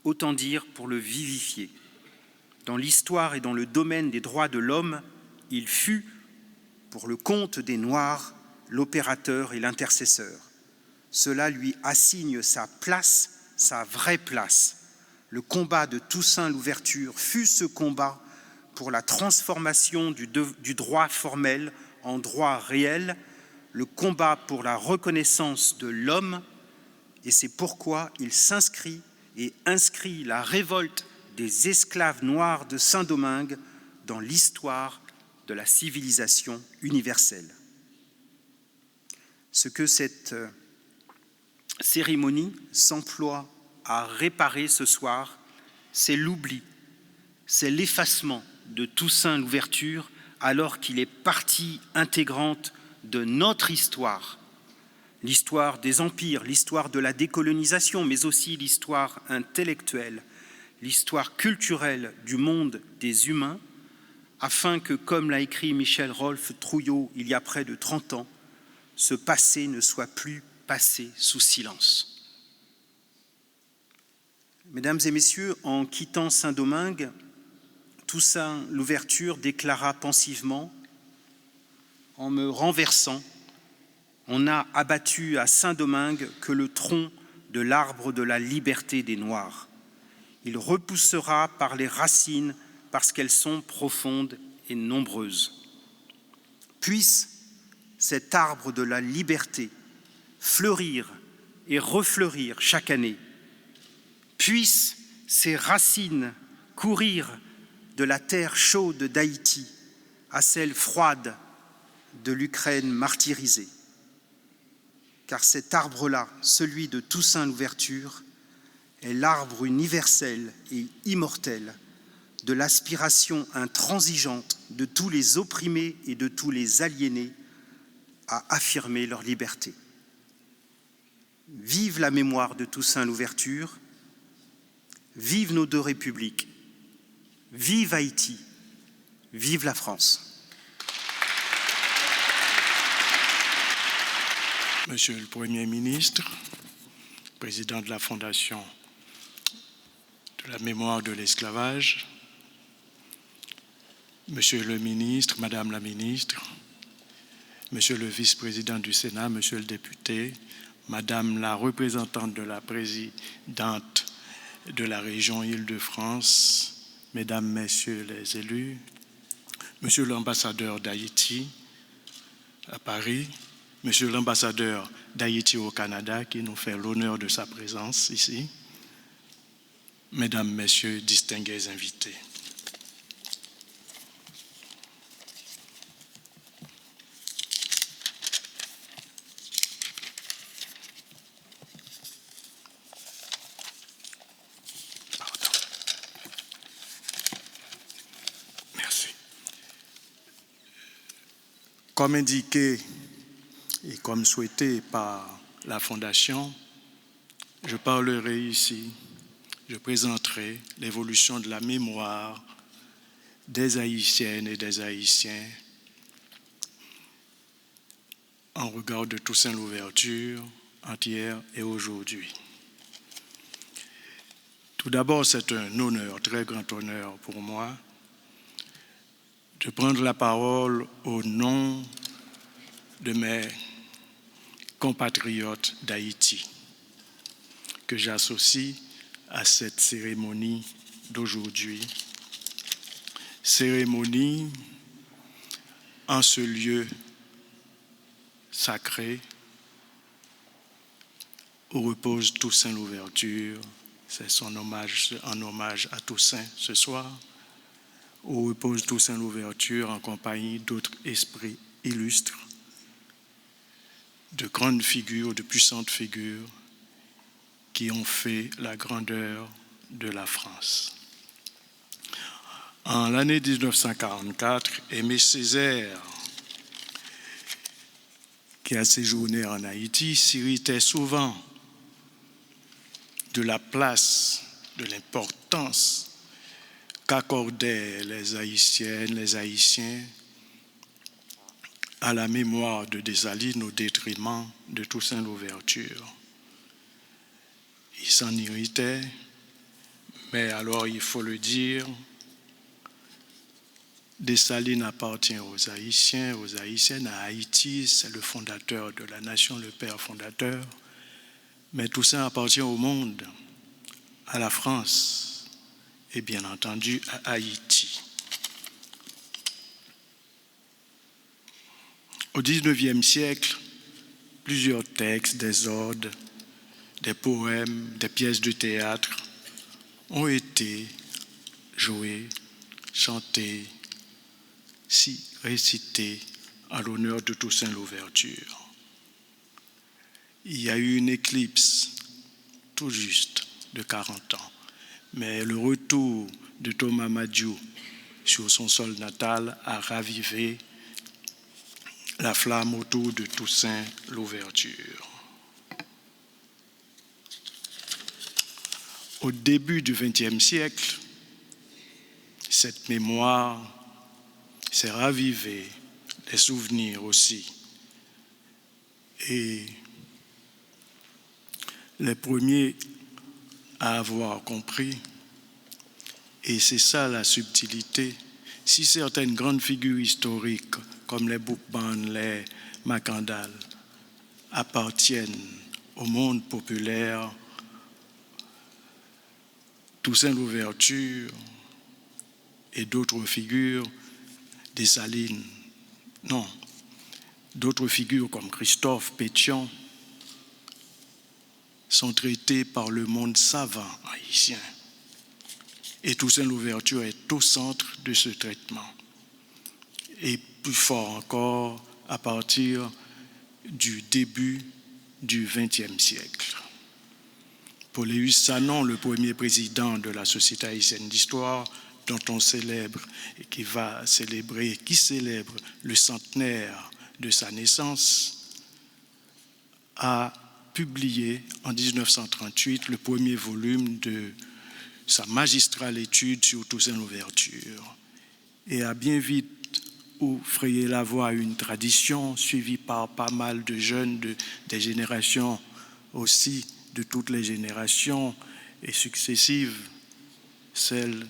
autant dire pour le vivifier. Dans l'histoire et dans le domaine des droits de l'homme, il fut, pour le compte des Noirs, l'opérateur et l'intercesseur. Cela lui assigne sa place, sa vraie place. Le combat de Toussaint Louverture fut ce combat pour la transformation du droit formel en droit réel, le combat pour la reconnaissance de l'homme, et c'est pourquoi il s'inscrit et inscrit la révolte des esclaves noirs de Saint-Domingue dans l'histoire de la civilisation universelle. Ce que cette cérémonie s'emploie à réparer ce soir, c'est l'oubli, c'est l'effacement de Toussaint Louverture alors qu'il est partie intégrante de notre histoire, l'histoire des empires, l'histoire de la décolonisation, mais aussi l'histoire intellectuelle, l'histoire culturelle du monde des humains, afin que, comme l'a écrit Michel Rolf Trouillot il y a près de 30 ans, ce passé ne soit plus passé sous silence. Mesdames et messieurs, en quittant Saint-Domingue, Toussaint Louverture déclara pensivement « En me renversant, on n'a abattu à Saint-Domingue que le tronc de l'arbre de la liberté des Noirs. Il repoussera par les racines parce qu'elles sont profondes et nombreuses. Puisse cet arbre de la liberté fleurir et refleurir chaque année. Puissent ses racines courir de la terre chaude d'Haïti à celle froide de l'Ukraine martyrisée. Car cet arbre-là, celui de Toussaint Louverture, est l'arbre universel et immortel de l'aspiration intransigeante de tous les opprimés et de tous les aliénés à affirmer leur liberté. Vive la mémoire de Toussaint Louverture, vive nos deux républiques, vive Haïti, vive la France. Monsieur le Premier ministre, président de la Fondation de la mémoire de l'esclavage, Monsieur le ministre, Madame la ministre, Monsieur le vice-président du Sénat, Monsieur le député, Madame la représentante de la présidente de la région Île-de-France, Mesdames, Messieurs les élus, Monsieur l'ambassadeur d'Haïti à Paris, Monsieur l'ambassadeur d'Haïti au Canada qui nous fait l'honneur de sa présence ici, Mesdames, Messieurs, distingués invités. Merci. Comme indiqué et comme souhaité par la Fondation, je parlerai ici, je présenterai l'évolution de la mémoire des Haïtiennes et des Haïtiens en regard de Toussaint Louverture, hier et aujourd'hui. Tout d'abord, c'est un honneur, très grand honneur pour moi, de prendre la parole au nom de mes compatriotes d'Haïti, que j'associe à cette cérémonie d'aujourd'hui. Cérémonie en ce lieu sacré où repose Toussaint Louverture. C'est son hommage, en hommage à Toussaint ce soir, où repose Toussaint Louverture en compagnie d'autres esprits illustres, de grandes figures, de puissantes figures qui ont fait la grandeur de la France. En l'année 1944, Aimé Césaire, qui a séjourné en Haïti, s'irritait souvent de la place, de l'importance qu'accordaient les Haïtiennes, les Haïtiens à la mémoire de Dessalines au détriment de Toussaint Louverture. Il s'en irritait, mais alors il faut le dire, Dessalines appartient aux Haïtiens, aux Haïtiennes, à Haïti, c'est le fondateur de la nation, le père fondateur, mais Toussaint appartient au monde, à la France et bien entendu à Haïti. Au XIXe siècle, plusieurs textes, des odes, des poèmes, des pièces de théâtre ont été joués, chantés, récités à l'honneur de Toussaint Louverture. Il y a eu une éclipse tout juste de 40 ans, mais le retour de Thomas Madiou sur son sol natal a ravivé la flamme autour de Toussaint Louverture. Au début du XXe siècle, cette mémoire s'est ravivée, les souvenirs aussi. Et les premiers à avoir compris, et c'est ça la subtilité, si certaines grandes figures historiques comme les Boukman, les Macandal appartiennent au monde populaire, Toussaint Louverture et d'autres figures, Dessalines, non, d'autres figures comme Christophe Pétion sont traités par le monde savant haïtien. Et Toussaint Louverture est au centre de ce traitement. Et plus fort encore à partir du début du XXe siècle. Poléus Sanon, le premier président de la Société haïtienne d'histoire, dont on célèbre et qui célèbre le centenaire de sa naissance, a publié en 1938 le premier volume de sa magistrale étude sur Toussaint Louverture et a bien vite frayé la voie à une tradition suivie par pas mal de jeunes des générations aussi, de toutes les générations et successives, celle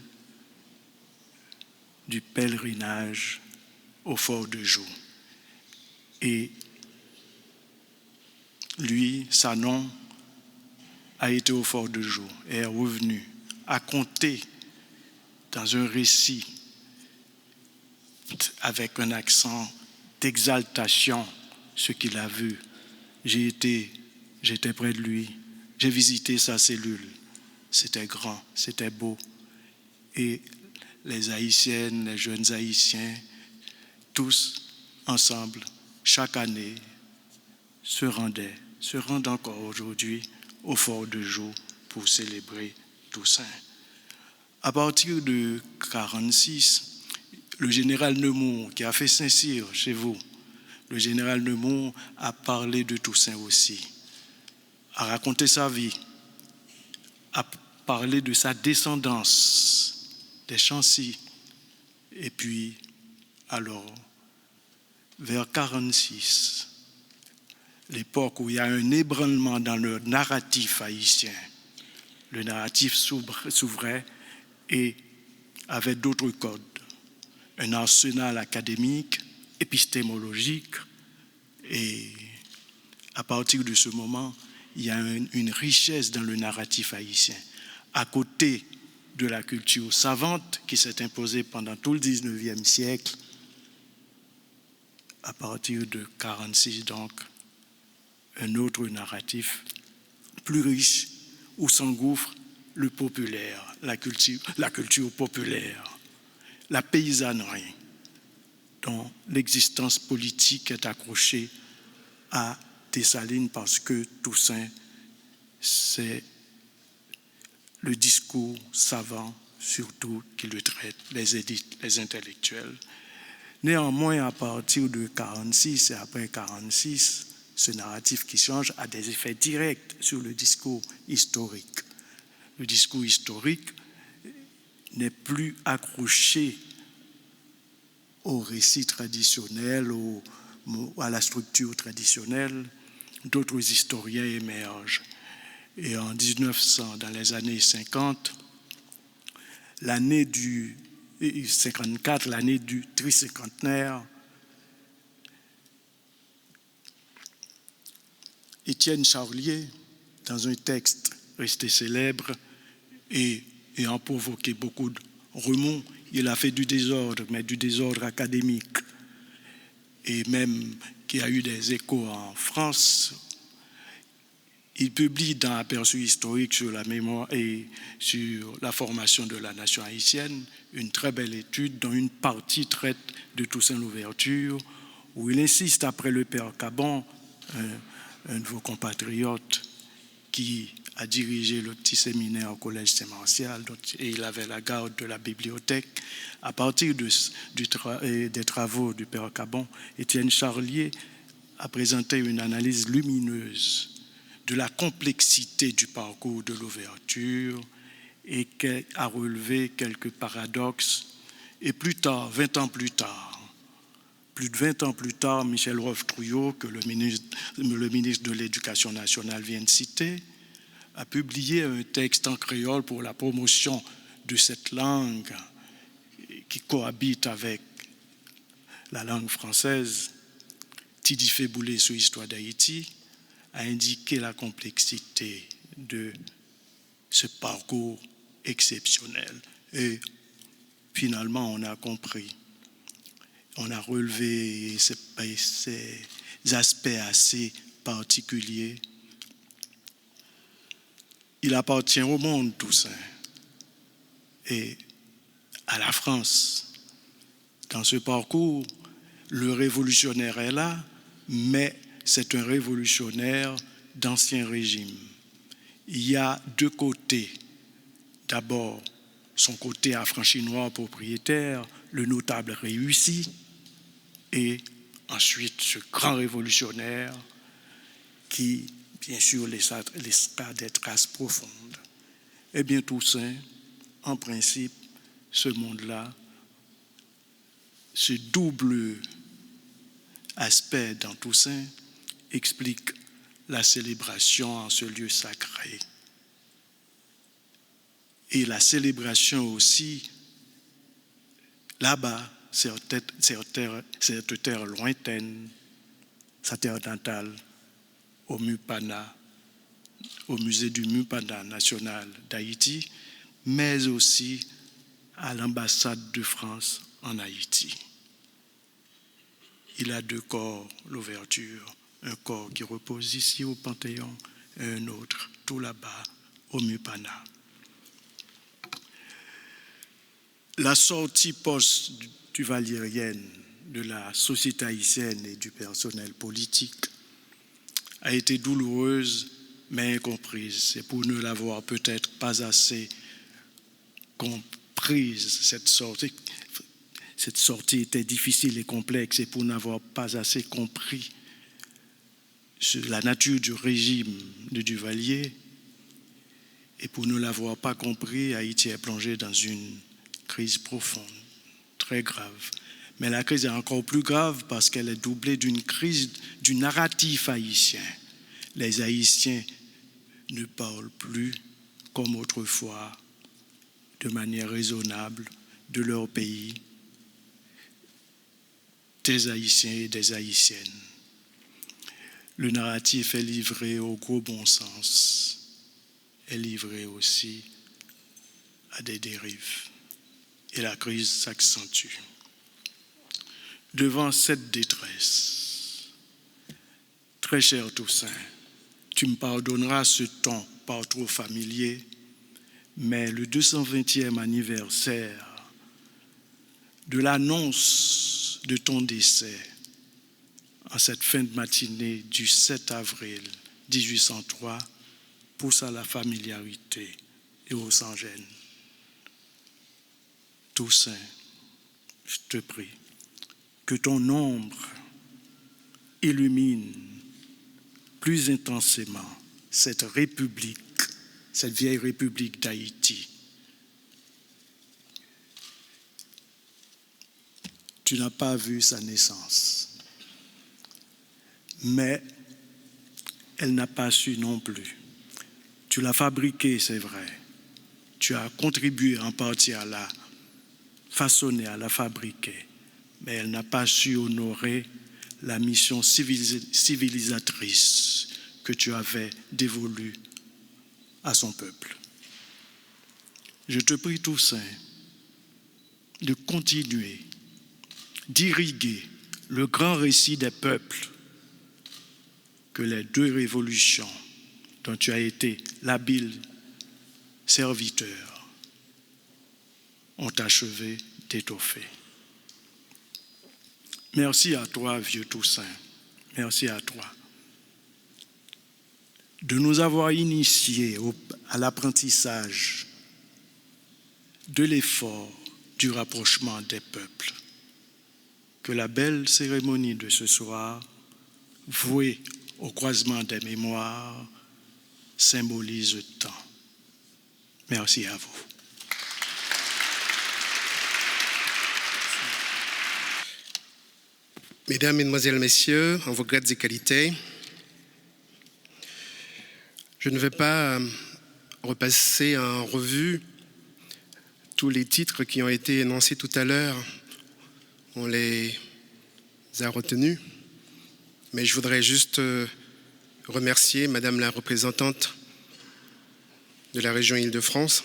du pèlerinage au Fort de Joux. Et lui, Sanon, a été au fort de jour et est revenu à conter dans un récit avec un accent d'exaltation ce qu'il a vu. J'étais près de lui, j'ai visité sa cellule, c'était grand, c'était beau. Et les Haïtiennes, les jeunes Haïtiens, tous ensemble, chaque année, se rendent encore aujourd'hui au fort de Joux pour célébrer Toussaint. À partir de 1946, le général Nemours, qui a fait Saint-Cyr chez vous, le général Nemours a parlé de Toussaint aussi, a raconté sa vie, a parlé de sa descendance, des Chancy. Et puis, alors, vers 1946, l'époque où il y a un ébranlement dans le narratif haïtien, le narratif s'ouvrait et avait d'autres codes, un arsenal académique, épistémologique, et à partir de ce moment, il y a une richesse dans le narratif haïtien. À côté de la culture savante qui s'est imposée pendant tout le 19e siècle, à partir de 1946 donc, un autre narratif plus riche où s'engouffre le populaire, la culture populaire, la paysannerie, dont l'existence politique est accrochée à Dessalines parce que Toussaint, c'est le discours savant surtout qui le traite, les élites, les intellectuels. Néanmoins, à partir de 1946 et après 1946, ce narratif qui change a des effets directs sur le discours historique. Le discours historique n'est plus accroché au récit traditionnel, à la structure traditionnelle. D'autres historiens émergent. Et en 1900, dans les années 50, l'année du 54, l'année du tricentenaire, Étienne Charlier, dans un texte resté célèbre et ayant provoqué beaucoup de remous, il a fait du désordre, mais du désordre académique, et même qui a eu des échos en France. Il publie dans Aperçu historique sur la mémoire et sur la formation de la nation haïtienne une très belle étude dont une partie traite de Toussaint Louverture, où il insiste après le père Cabon, un de vos compatriotes qui a dirigé le petit séminaire au collège Saint-Martial, et il avait la garde de la bibliothèque. À partir des travaux du père Cabon, Étienne Charlier a présenté une analyse lumineuse de la complexité du parcours de l'ouverture et qui a relevé quelques paradoxes. Et plus tard, 20 ans plus tard, plus de 20 ans plus tard, Michel Roch-Trouillot, que le ministre de l'Éducation nationale vient de citer, a publié un texte en créole pour la promotion de cette langue qui cohabite avec la langue française. Tidi Féboulé sur l'histoire d'Haïti a indiqué la complexité de ce parcours exceptionnel. Et finalement, on a compris. On a relevé ces aspects assez particuliers. Il appartient au monde, Toussaint, et à la France. Dans ce parcours, le révolutionnaire est là, mais c'est un révolutionnaire d'ancien régime. Il y a deux côtés. D'abord, son côté affranchinois propriétaire, le notable réussi, et ensuite ce grand révolutionnaire qui, bien sûr, laissera des traces profondes. Eh bien, Toussaint, en principe, ce monde-là, ce double aspect dans Toussaint explique la célébration en ce lieu sacré. Et la célébration aussi, là-bas, cette terre lointaine, sa terre natale, au musée du Mupana national d'Haïti, mais aussi à l'ambassade de France en Haïti. Il a deux corps, l'ouverture, un corps qui repose ici au Panthéon et un autre tout là-bas au Mupana. La sortie post-duvalérienne de la société haïtienne et du personnel politique a été douloureuse mais incomprise. C'est pour ne l'avoir peut-être pas assez comprise, cette sortie. Cette sortie était difficile et complexe et pour n'avoir pas assez compris la nature du régime de Duvalier et pour ne l'avoir pas compris, Haïti est plongé dans une crise profonde, très grave. Mais la crise est encore plus grave parce qu'elle est doublée d'une crise du narratif haïtien. Les Haïtiens ne parlent plus comme autrefois, de manière raisonnable, de leur pays, des Haïtiens et des Haïtiennes. Le narratif est livré au gros bon sens, est livré aussi à des dérives. Et la crise s'accentue. Devant cette détresse, très cher Toussaint, tu me pardonneras ce ton pas trop familier, mais le 220e anniversaire de l'annonce de ton décès en cette fin de matinée du 7 avril 1803 pousse à la familiarité et au sans-gêne. Toussaint, je te prie, que ton ombre illumine plus intensément cette république, cette vieille république d'Haïti. Tu n'as pas vu sa naissance, mais elle n'a pas su non plus. Tu l'as fabriquée, c'est vrai. Tu as contribué en partie à la façonner, à la fabriquer, mais elle n'a pas su honorer la mission civilisatrice que tu avais dévolue à son peuple. Je te prie, Toussaint, de continuer d'irriguer le grand récit des peuples que les deux révolutions dont tu as été l'habile serviteur ont achevé d'étoffer. Merci à toi, vieux Toussaint. Merci à toi de nous avoir initiés à l'apprentissage de l'effort du rapprochement des peuples. Que la belle cérémonie de ce soir, vouée au croisement des mémoires, symbolise tant. Merci à vous. Mesdames, Mesdemoiselles, Messieurs, en vos grades et qualités, je ne vais pas repasser en revue tous les titres qui ont été énoncés tout à l'heure. On les a retenus, mais je voudrais juste remercier Madame la représentante de la région Île-de-France,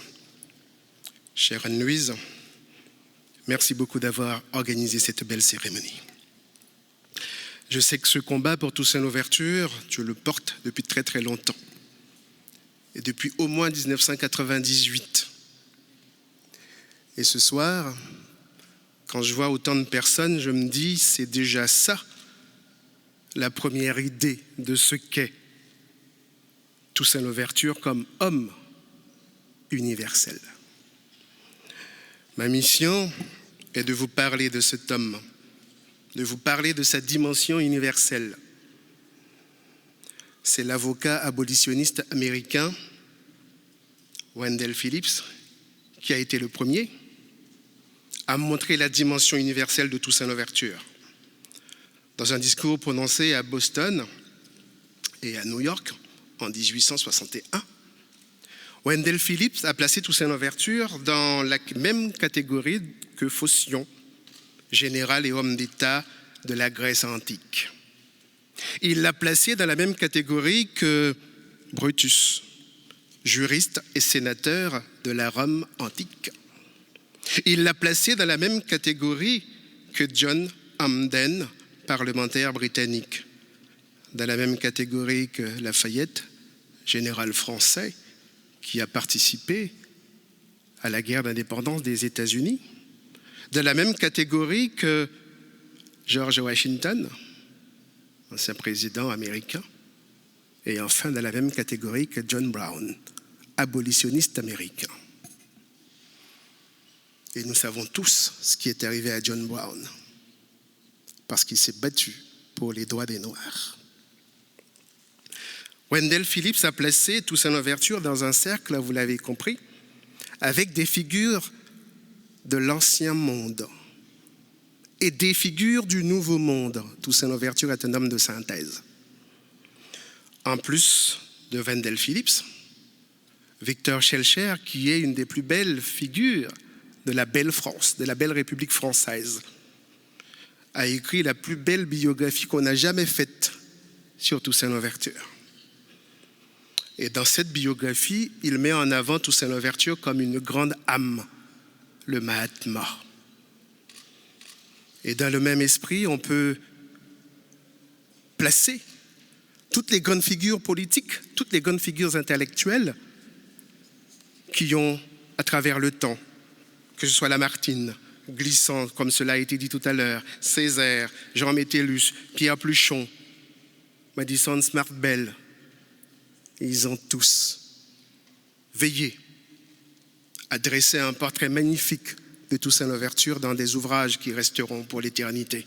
chère Anne-Louise. Merci beaucoup d'avoir organisé cette belle cérémonie. Je sais que ce combat pour Toussaint Louverture, tu le portes depuis très très longtemps. Et depuis au moins 1998. Et ce soir, quand je vois autant de personnes, je me dis, c'est déjà ça, la première idée de ce qu'est Toussaint Louverture comme homme universel. Ma mission est de vous parler de cet homme, de vous parler de sa dimension universelle. C'est l'avocat abolitionniste américain Wendell Phillips qui a été le premier à montrer la dimension universelle de Toussaint Louverture. Dans un discours prononcé à Boston et à New York en 1861, Wendell Phillips a placé Toussaint Louverture dans la même catégorie que Phocion, général et homme d'État de la Grèce antique. Il l'a placé dans la même catégorie que Brutus, juriste et sénateur de la Rome antique. Il l'a placé dans la même catégorie que John Hamden, parlementaire britannique, dans la même catégorie que Lafayette, général français, qui a participé à la guerre d'indépendance des États-Unis, dans la même catégorie que George Washington, ancien président américain, et enfin dans la même catégorie que John Brown, abolitionniste américain. Et nous savons tous ce qui est arrivé à John Brown, parce qu'il s'est battu pour les droits des Noirs. Wendell Phillips a placé Toussaint Louverture dans un cercle, vous l'avez compris, avec des figures de l'ancien monde et des figures du nouveau monde. Toussaint Louverture est un homme de synthèse. En plus de Wendell Phillips, Victor Schœlcher, qui est une des plus belles figures de la belle France, de la belle République française, a écrit la plus belle biographie qu'on a jamais faite sur Toussaint Louverture. Et dans cette biographie, il met en avant Toussaint Louverture comme une grande âme, le Mahatma. Et dans le même esprit, on peut placer toutes les grandes figures politiques, toutes les grandes figures intellectuelles qui ont, à travers le temps, que ce soit Lamartine, Glissant, comme cela a été dit tout à l'heure, Césaire, Jean Métellus, Pierre Pluchon, Madison Smart Bell, ils ont tous veillé à dresser un portrait magnifique de Toussaint Louverture dans des ouvrages qui resteront pour l'éternité.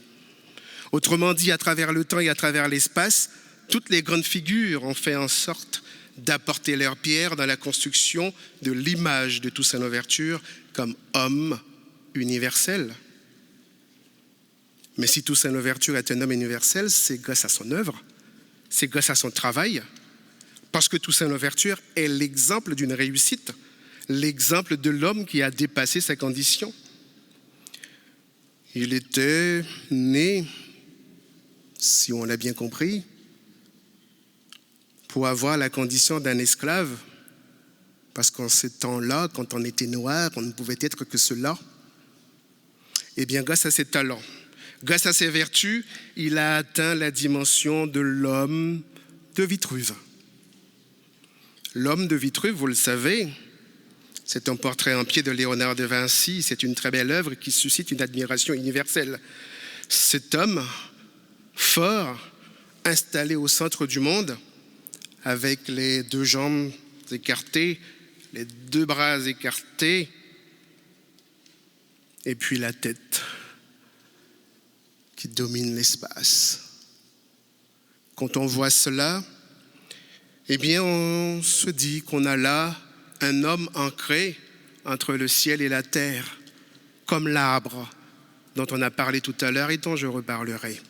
Autrement dit, à travers le temps et à travers l'espace, toutes les grandes figures ont fait en sorte d'apporter leur pierre dans la construction de l'image de Toussaint Louverture comme homme universel. Mais si Toussaint Louverture est un homme universel, c'est grâce à son œuvre, c'est grâce à son travail, parce que Toussaint Louverture est l'exemple d'une réussite, l'exemple de l'homme qui a dépassé sa condition. Il était né, si on l'a bien compris, pour avoir la condition d'un esclave, parce qu'en ce temps-là, quand on était noir, on ne pouvait être que cela. Eh bien, grâce à ses talents, grâce à ses vertus, il a atteint la dimension de l'homme de Vitruve. L'homme de Vitruve, vous le savez, c'est un portrait en pied de Léonard de Vinci. C'est une très belle œuvre qui suscite une admiration universelle. Cet homme fort, installé au centre du monde, avec les deux jambes écartées, les deux bras écartés, et puis la tête qui domine l'espace. Quand on voit cela, eh bien, on se dit qu'on a là un homme ancré entre le ciel et la terre, comme l'arbre dont on a parlé tout à l'heure et dont je reparlerai.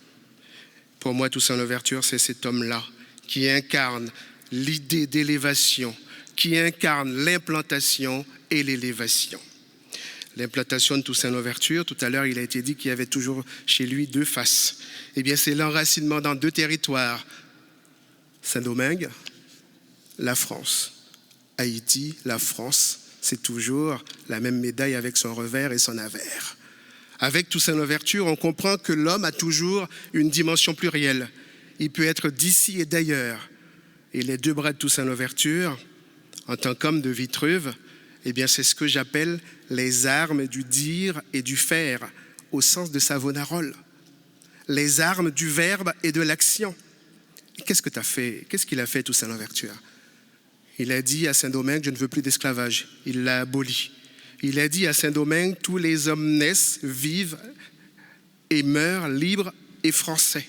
Pour moi, Toussaint Louverture, c'est cet homme-là qui incarne l'idée d'élévation, qui incarne l'implantation et l'élévation. L'implantation de Toussaint Louverture, tout à l'heure, il a été dit qu'il y avait toujours chez lui deux faces. Eh bien, c'est l'enracinement dans deux territoires, Saint-Domingue, la France. Haïti, la France, c'est toujours la même médaille avec son revers et son avers. Avec Toussaint Louverture, on comprend que l'homme a toujours une dimension plurielle. Il peut être d'ici et d'ailleurs. Et les deux bras de Toussaint Louverture, en tant qu'homme de Vitruve, eh bien, c'est ce que j'appelle les armes du dire et du faire, au sens de Savonarole. Les armes du verbe et de l'action. Qu'est-ce qu'il a fait, Toussaint Louverture? Il a dit à Saint-Domingue, je ne veux plus d'esclavage. Il l'a aboli. Il a dit à Saint-Domingue, tous les hommes naissent, vivent et meurent libres et français.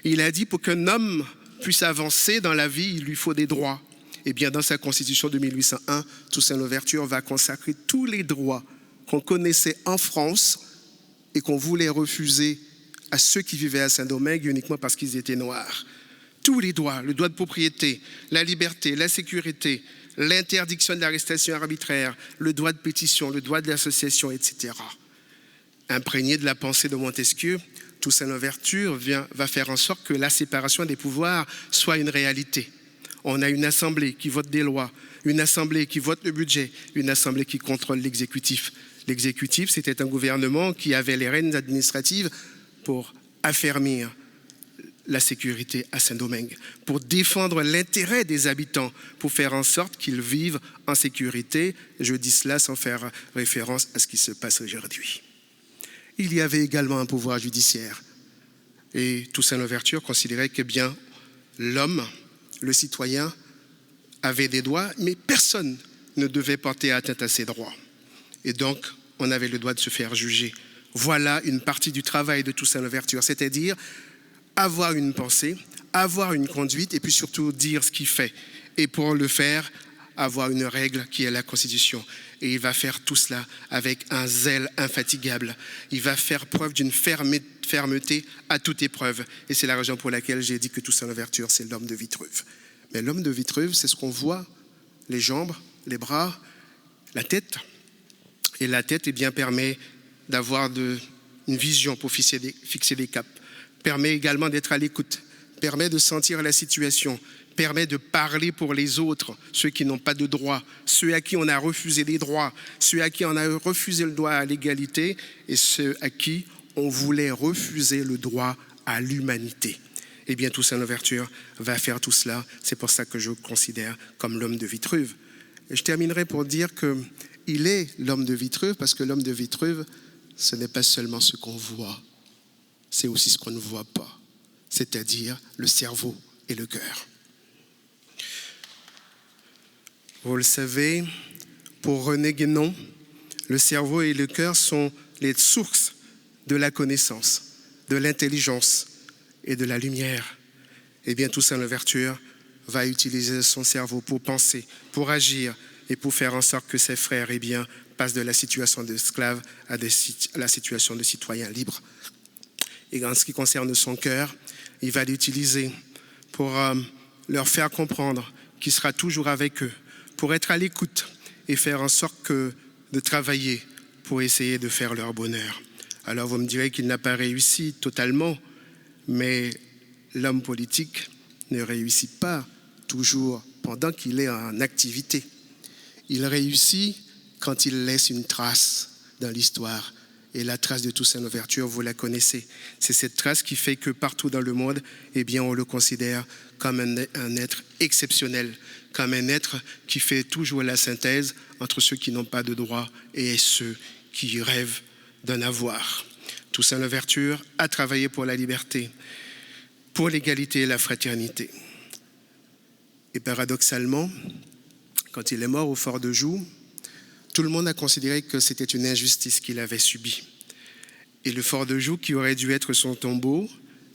Il a dit, pour qu'un homme puisse avancer dans la vie, il lui faut des droits. Eh bien, dans sa constitution de 1801, Toussaint Louverture va consacrer tous les droits qu'on connaissait en France et qu'on voulait refuser à ceux qui vivaient à Saint-Domingue uniquement parce qu'ils étaient noirs. Tous les droits, le droit de propriété, la liberté, la sécurité, l'interdiction de l'arrestation arbitraire, le droit de pétition, le droit de l'association, etc. Imprégné de la pensée de Montesquieu, Toussaint Louverture va faire en sorte que la séparation des pouvoirs soit une réalité. On a une assemblée qui vote des lois, une assemblée qui vote le budget, une assemblée qui contrôle l'exécutif. L'exécutif, c'était un gouvernement qui avait les rênes administratives pour affermir la sécurité à Saint-Domingue, pour défendre l'intérêt des habitants, pour faire en sorte qu'ils vivent en sécurité. Je dis cela sans faire référence à ce qui se passe aujourd'hui. Il y avait également un pouvoir judiciaire. Et Toussaint Louverture considérait que bien l'homme, le citoyen, avait des droits, mais personne ne devait porter atteinte à ses droits. Et donc, on avait le droit de se faire juger. Voilà une partie du travail de Toussaint Louverture, c'est-à-dire avoir une pensée, avoir une conduite et puis surtout dire ce qu'il fait. Et pour le faire, avoir une règle qui est la Constitution. Et il va faire tout cela avec un zèle infatigable. Il va faire preuve d'une fermeté à toute épreuve. Et c'est la raison pour laquelle j'ai dit que Toussaint Louverture, c'est l'homme de Vitruve. Mais l'homme de Vitruve, c'est ce qu'on voit, les jambes, les bras, la tête. Et la tête, eh bien, permet d'avoir une vision pour fixer des caps, permet également d'être à l'écoute, permet de sentir la situation, permet de parler pour les autres, ceux qui n'ont pas de droits, ceux à qui on a refusé des droits, ceux à qui on a refusé le droit à l'égalité et ceux à qui on voulait refuser le droit à l'humanité. Eh bien, Toussaint Louverture va faire tout cela. C'est pour ça que je le considère comme l'homme de Vitruve. Et je terminerai pour dire qu'il est l'homme de Vitruve parce que l'homme de Vitruve, ce n'est pas seulement ce qu'on voit, c'est aussi ce qu'on ne voit pas, c'est-à-dire le cerveau et le cœur. Vous le savez, pour René Guénon, le cerveau et le cœur sont les sources de la connaissance, de l'intelligence et de la lumière. Eh bien, Toussaint Louverture va utiliser son cerveau pour penser, pour agir et pour faire en sorte que ses frères, eh bien, passent de la situation d'esclave à la situation de citoyen libre. Et en ce qui concerne son cœur, il va l'utiliser pour leur faire comprendre qu'il sera toujours avec eux, pour être à l'écoute et faire en sorte de travailler pour essayer de faire leur bonheur. Alors vous me direz qu'il n'a pas réussi totalement, mais l'homme politique ne réussit pas toujours pendant qu'il est en activité. Il réussit quand il laisse une trace dans l'histoire. Et la trace de Toussaint Louverture, vous la connaissez. C'est cette trace qui fait que partout dans le monde, eh bien, on le considère comme un être exceptionnel, comme un être qui fait toujours la synthèse entre ceux qui n'ont pas de droit et ceux qui rêvent d'en avoir. Toussaint Louverture a travaillé pour la liberté, pour l'égalité et la fraternité. Et paradoxalement, quand il est mort au Fort de Joux, tout le monde a considéré que c'était une injustice qu'il avait subie. Et le Fort de Joux, qui aurait dû être son tombeau,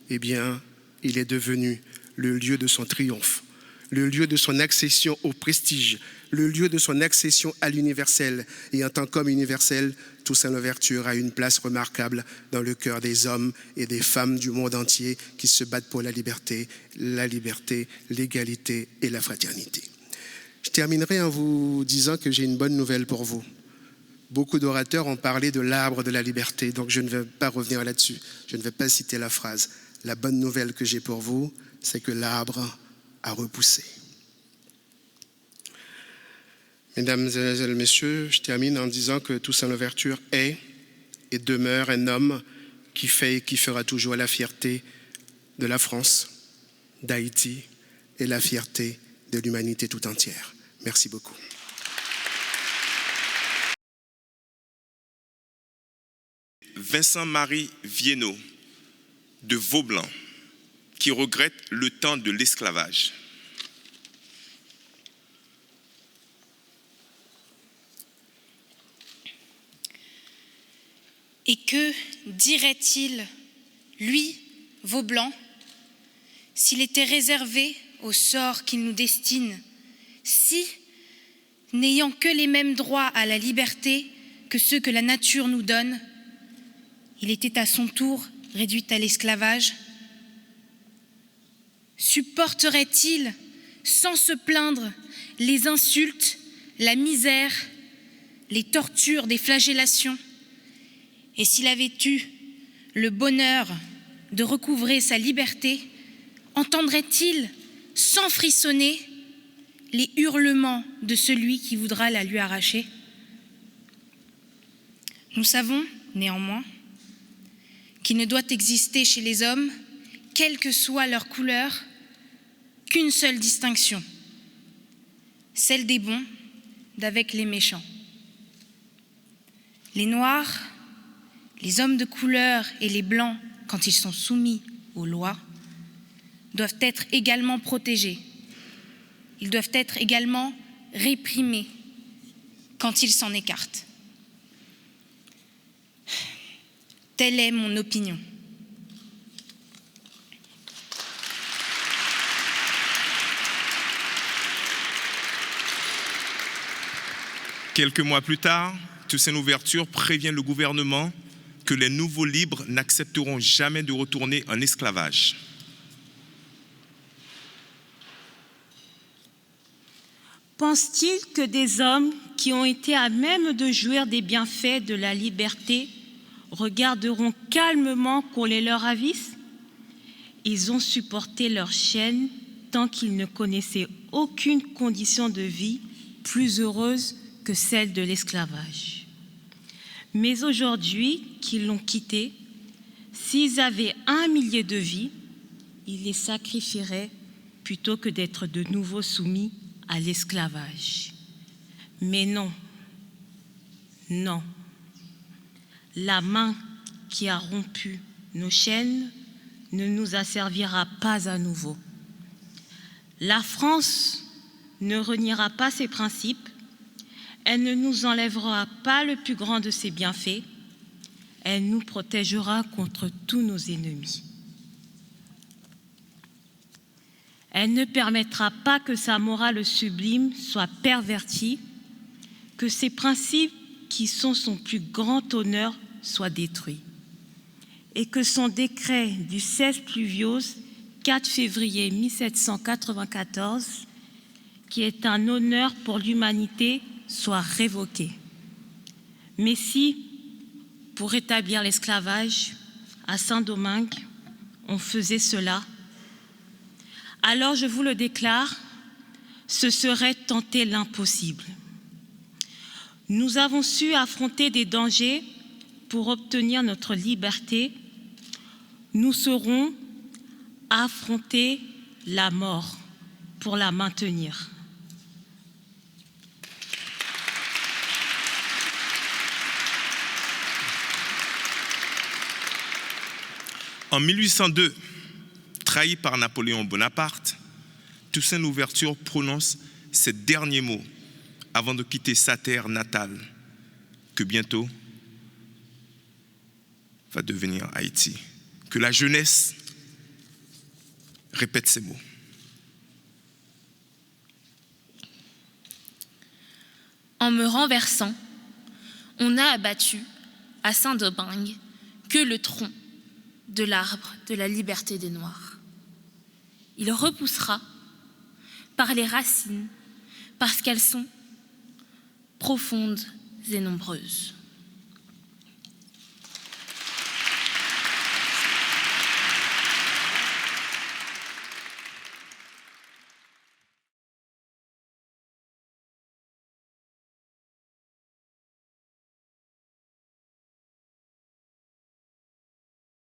eh bien, il est devenu le lieu de son triomphe, le lieu de son accession au prestige, le lieu de son accession à l'universel. Et en tant qu'homme universel, Toussaint Louverture a une place remarquable dans le cœur des hommes et des femmes du monde entier qui se battent pour la liberté, l'égalité et la fraternité. Je terminerai en vous disant que j'ai une bonne nouvelle pour vous. Beaucoup d'orateurs ont parlé de l'arbre de la liberté, donc je ne vais pas revenir là-dessus. Je ne vais pas citer la phrase. La bonne nouvelle que j'ai pour vous, c'est que l'arbre a repoussé. Mesdames et messieurs, je termine en disant que Toussaint Louverture est et demeure un homme qui fait et qui fera toujours la fierté de la France, d'Haïti et la fierté de l'humanité tout entière. Merci beaucoup. Vincent-Marie Viennot de Vaublanc, qui regrette le temps de l'esclavage. Et que dirait-il, lui, Vaublanc, s'il était réservé au sort qu'il nous destine, si, n'ayant que les mêmes droits à la liberté que ceux que la nature nous donne, il était à son tour réduit à l'esclavage? Supporterait-il, sans se plaindre, les insultes, la misère, les tortures des flagellations? Et s'il avait eu le bonheur de recouvrer sa liberté, entendrait-il, sans frissonner, les hurlements de celui qui voudra la lui arracher? Nous savons, néanmoins, qu'il ne doit exister chez les hommes, quelle que soit leur couleur, qu'une seule distinction, celle des bons d'avec les méchants. Les noirs, les hommes de couleur et les blancs, quand ils sont soumis aux lois, doivent être également protégés. Ils doivent être également réprimés quand ils s'en écartent. Telle est mon opinion. Quelques mois plus tard, Toussaint Louverture prévient le gouvernement que les nouveaux libres n'accepteront jamais de retourner en esclavage. Pense-t-il que des hommes qui ont été à même de jouir des bienfaits de la liberté regarderont calmement qu'on les leur avise? Ils ont supporté leur chaîne tant qu'ils ne connaissaient aucune condition de vie plus heureuse que celle de l'esclavage. Mais aujourd'hui qu'ils l'ont quitté, s'ils avaient 1 millier de vies, ils les sacrifieraient plutôt que d'être de nouveau soumis à l'esclavage. Mais non, non. La main qui a rompu nos chaînes ne nous asservira pas à nouveau. La France ne reniera pas ses principes, elle ne nous enlèvera pas le plus grand de ses bienfaits, elle nous protégera contre tous nos ennemis. Elle ne permettra pas que sa morale sublime soit pervertie, que ses principes qui sont son plus grand honneur soient détruits, et que son décret du 16 Pluviose, 4 février 1794, qui est un honneur pour l'humanité, soit révoqué. Mais si, pour rétablir l'esclavage, à Saint-Domingue, on faisait cela, alors je vous le déclare, ce serait tenter l'impossible. Nous avons su affronter des dangers pour obtenir notre liberté. Nous saurons affronter la mort pour la maintenir. En 1802, trahi par Napoléon Bonaparte, Toussaint Louverture prononce ces derniers mots avant de quitter sa terre natale, que bientôt va devenir Haïti. Que la jeunesse répète ces mots. En me renversant, on n'a abattu à Saint-Domingue que le tronc de l'arbre de la liberté des Noirs. Il repoussera par les racines, parce qu'elles sont profondes et nombreuses.